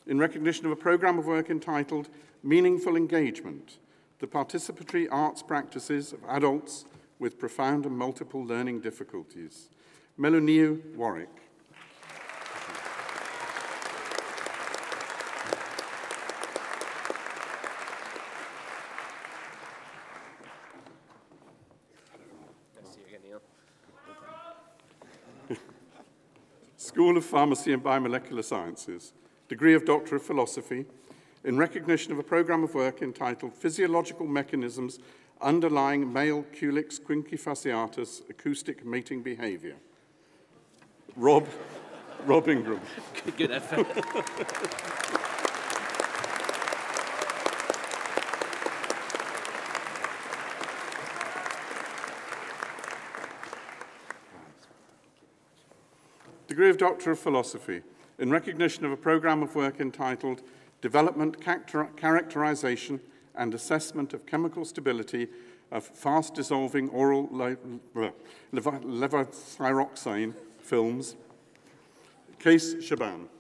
in recognition of a programme of work entitled Meaningful Engagement, the Participatory Arts Practices of Adults with Profound and Multiple Learning Difficulties, Melanie Warwick. School of Pharmacy and Biomolecular Sciences, degree of Doctor of Philosophy, in recognition of a programme of work entitled Physiological Mechanisms Underlying Male Culex quinquefasciatus Acoustic Mating Behaviour, Rob Ingram. Good effort. Degree of Doctor of Philosophy, in recognition of a programme of work entitled Development, Characterization and Assessment of Chemical Stability of Fast-Dissolving Oral Levothyroxine Films, Case Shaban.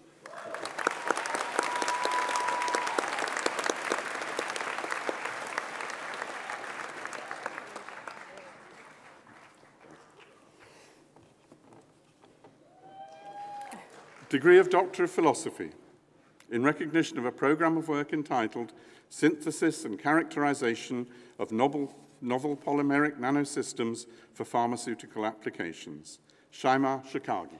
Degree of Doctor of Philosophy, in recognition of a programme of work entitled Synthesis and Characterization of Novel Polymeric Nanosystems for Pharmaceutical Applications, Shaima Shikagi.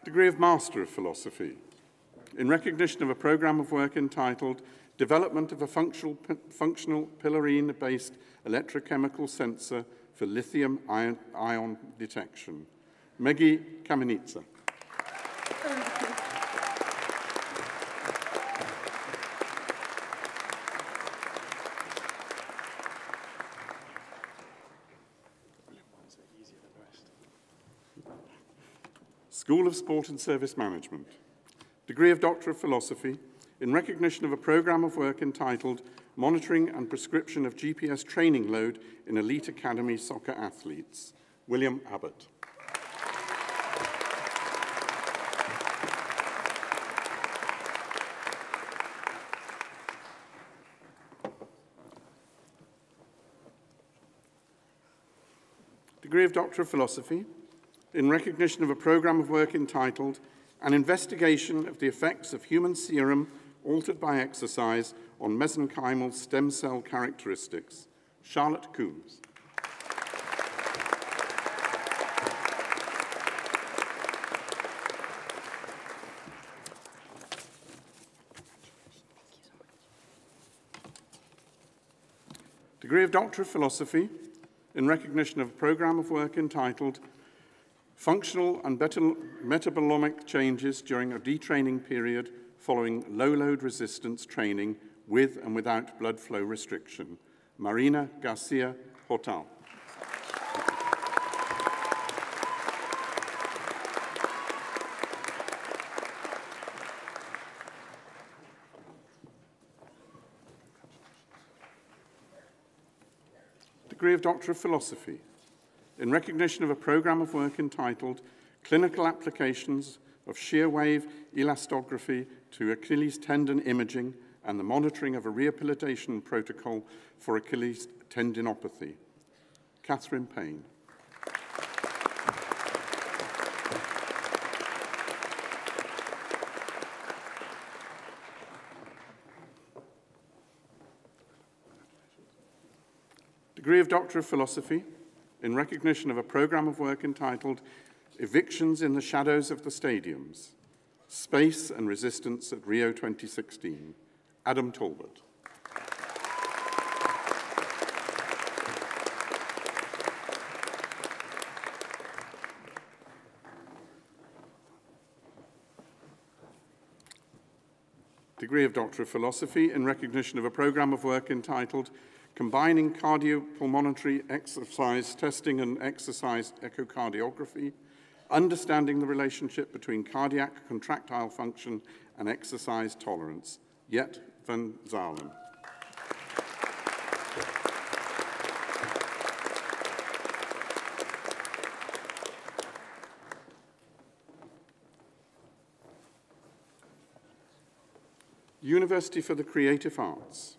Degree of Master of Philosophy, in recognition of a programme of work entitled Development of a Functional Pillarine-Based Electrochemical Sensor for Lithium-Ion Detection, Megi Kamenitsa. School of Sport and Service Management. Degree of Doctor of Philosophy in recognition of a programme of work entitled Monitoring and Prescription of GPS Training Load in Elite Academy Soccer Athletes. William Abbott. Degree of Doctor of Philosophy in recognition of a programme of work entitled An Investigation of the Effects of Human Serum Altered by Exercise on Mesenchymal Stem Cell Characteristics. Charlotte Coombs. Degree of Doctor of Philosophy in recognition of a programme of work entitled Functional and Metabolomic Changes During a Detraining Period Following Low-Load Resistance Training with and Without Blood Flow Restriction. Marina Garcia Hotal. Degree of Doctor of Philosophy in recognition of a programme of work entitled Clinical Applications of Shear Wave Elastography to Achilles Tendon Imaging and the Monitoring of a Rehabilitation Protocol for Achilles Tendinopathy. Catherine Payne. Degree of Doctor of Philosophy in recognition of a programme of work entitled Evictions in the Shadows of the Stadiums, Space and Resistance at Rio 2016. Adam Talbot. Degree of Doctor of Philosophy in recognition of a programme of work entitled Combining Cardiopulmonary Exercise Testing and Exercise Echocardiography, Understanding the Relationship Between Cardiac Contractile Function and Exercise Tolerance. Jet van Zalen. University for the Creative Arts.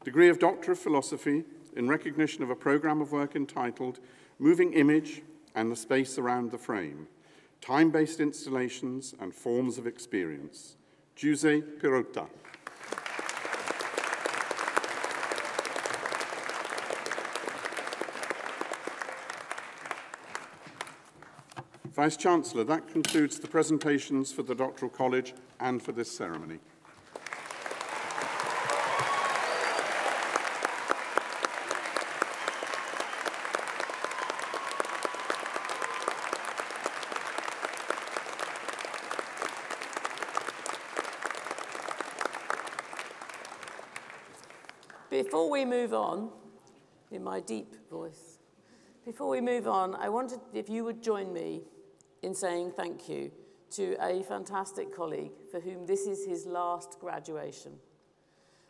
Degree of Doctor of Philosophy in recognition of a programme of work entitled Moving Image and the Space Around the Frame, Time-Based Installations and Forms of Experience. Giuseppe Pirota. Vice-Chancellor, that concludes the presentations for the Doctoral College and for this ceremony. Before we move on, in my deep voice, before we move on, I wondered if you would join me in saying thank you to a fantastic colleague for whom this is his last graduation.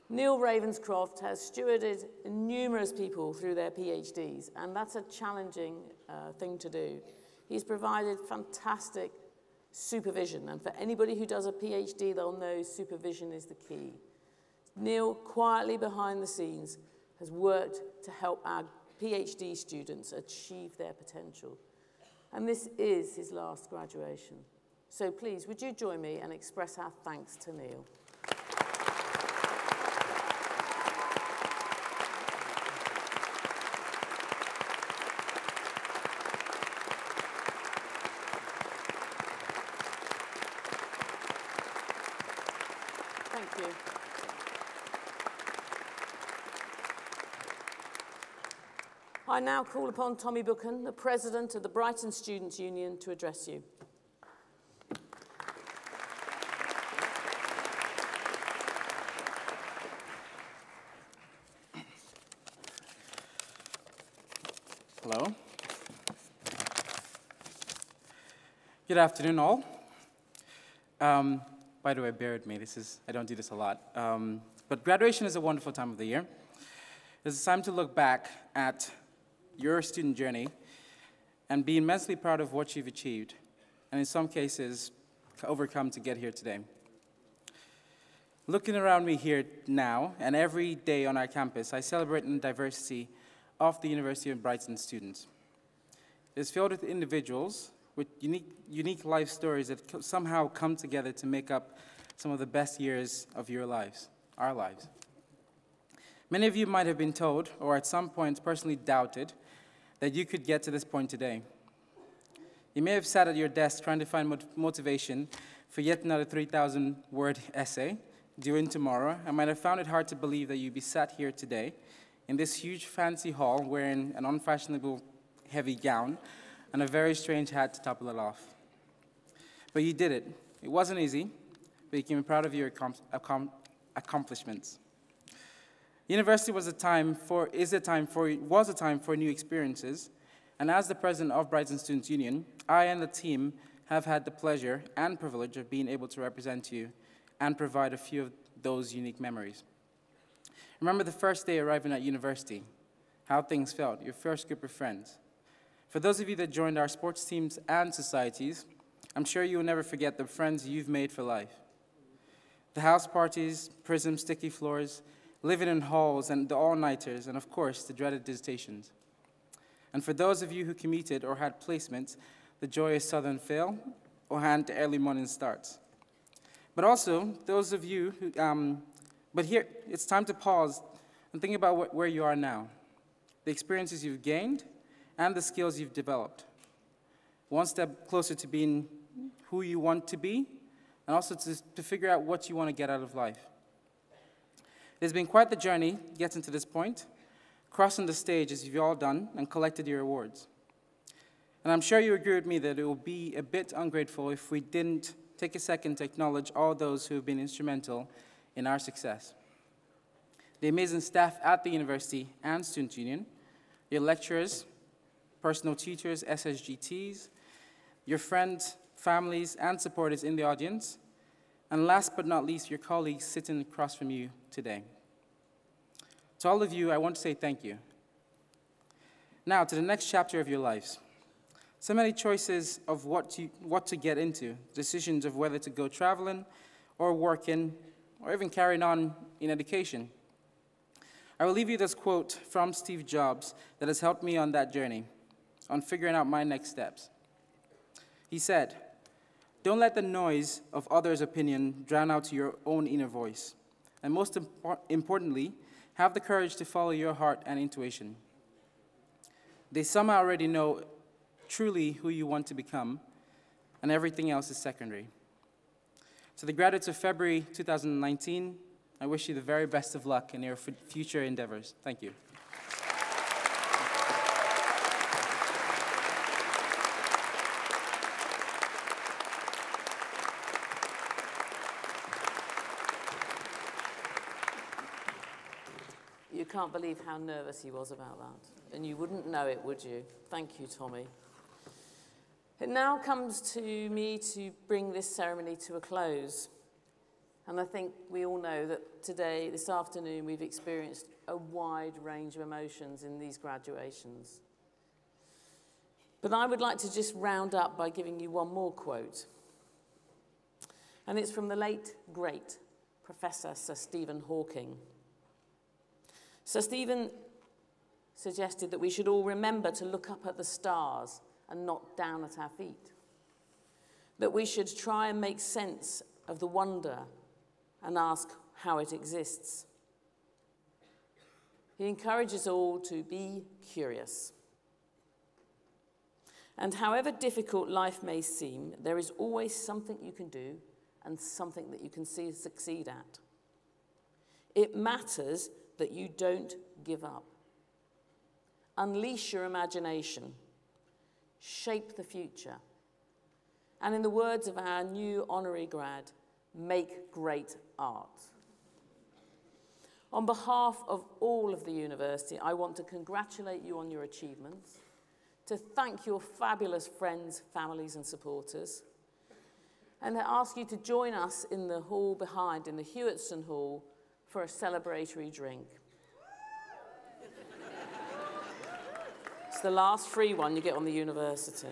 Neil Ravenscroft has stewarded numerous people through their PhDs, and that's a challenging thing to do. He's provided fantastic supervision, and for anybody who does a PhD, they'll know supervision is the key. Neil, quietly behind the scenes, has worked to help our PhD students achieve their potential. And this is his last graduation. So please, would you join me and express our thanks to Neil? Thank you. I now call upon Tommy Buchan, the President of the Brighton Students' Union, to address you. Hello. Good afternoon, all. By the way, bear with me. I don't do this a lot. But graduation is a wonderful time of the year. It's a time to look back at your student journey and be immensely proud of what you've achieved, and in some cases, overcome to get here today. Looking around me here now, and every day on our campus, I celebrate the diversity of the University of Brighton students. It's filled with individuals with unique life stories that somehow come together to make up some of the best years of your lives, our lives. Many of you might have been told, or at some point personally doubted, that you could get to this point today. You may have sat at your desk trying to find motivation for yet another 3,000-word essay due in tomorrow, and might have found it hard to believe that you'd be sat here today in this huge fancy hall wearing an unfashionable heavy gown and a very strange hat to topple it off. But you did it. It wasn't easy, but you can be proud of your accomplishments. University was a time for new experiences, and as the president of Brighton Students' Union, I and the team have had the pleasure and privilege of being able to represent you and provide a few of those unique memories. Remember the first day arriving at university, how things felt, your first group of friends. For those of you that joined our sports teams and societies, I'm sure you will never forget the friends you've made for life. The house parties, prism, sticky floors, living in halls, and the all-nighters, and of course, the dreaded dissertations. And for those of you who commuted or had placements, the joyous Southern Fail or hand to early morning starts. But also, those of you who, but here, it's time to pause and think about where you are now, the experiences you've gained, and the skills you've developed. One step closer to being who you want to be, and also to figure out what you want to get out of life. It's been quite the journey getting to this point, crossing the stage as you've all done and collected your awards. And I'm sure you agree with me that it will be a bit ungrateful if we didn't take a second to acknowledge all those who have been instrumental in our success. The amazing staff at the university and Student Union, your lecturers, personal tutors, SSGTs, your friends, families, and supporters in the audience, and last but not least, your colleagues sitting across from you today. To all of you, I want to say thank you. Now, to the next chapter of your lives. So many choices of what to get into, decisions of whether to go traveling or working, or even carrying on in education. I will leave you this quote from Steve Jobs that has helped me on that journey, on figuring out my next steps. He said, "Don't let the noise of others' opinion drown out your own inner voice. And most importantly, have the courage to follow your heart and intuition. They somehow already know truly who you want to become, and everything else is secondary." To the graduates of February 2019, I wish you the very best of luck in your future endeavors. Thank you. You can't believe how nervous he was about that. And you wouldn't know it, would you? Thank you, Tommy. It now comes to me to bring this ceremony to a close. And I think we all know that today, this afternoon, we've experienced a wide range of emotions in these graduations. But I would like to just round up by giving you one more quote. And it's from the late, great Professor Sir Stephen Hawking. Sir Stephen suggested that we should all remember to look up at the stars and not down at our feet. That we should try and make sense of the wonder and ask how it exists. He encourages all to be curious. And however difficult life may seem, there is always something you can do and something that you can succeed at. It matters that you don't give up. Unleash your imagination. Shape the future. And in the words of our new honorary grad, make great art. On behalf of all of the university, I want to congratulate you on your achievements, to thank your fabulous friends, families and supporters, and to ask you to join us in the hall behind, in the Hewitson Hall, for a celebratory drink. It's the last free one you get on the university.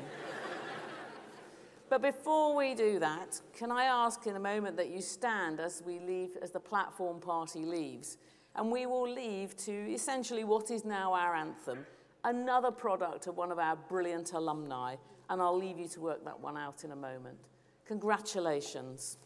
But before we do that, can I ask in a moment that you stand as we leave, as the platform party leaves, and we will leave to essentially what is now our anthem, another product of one of our brilliant alumni, and I'll leave you to work that one out in a moment. Congratulations.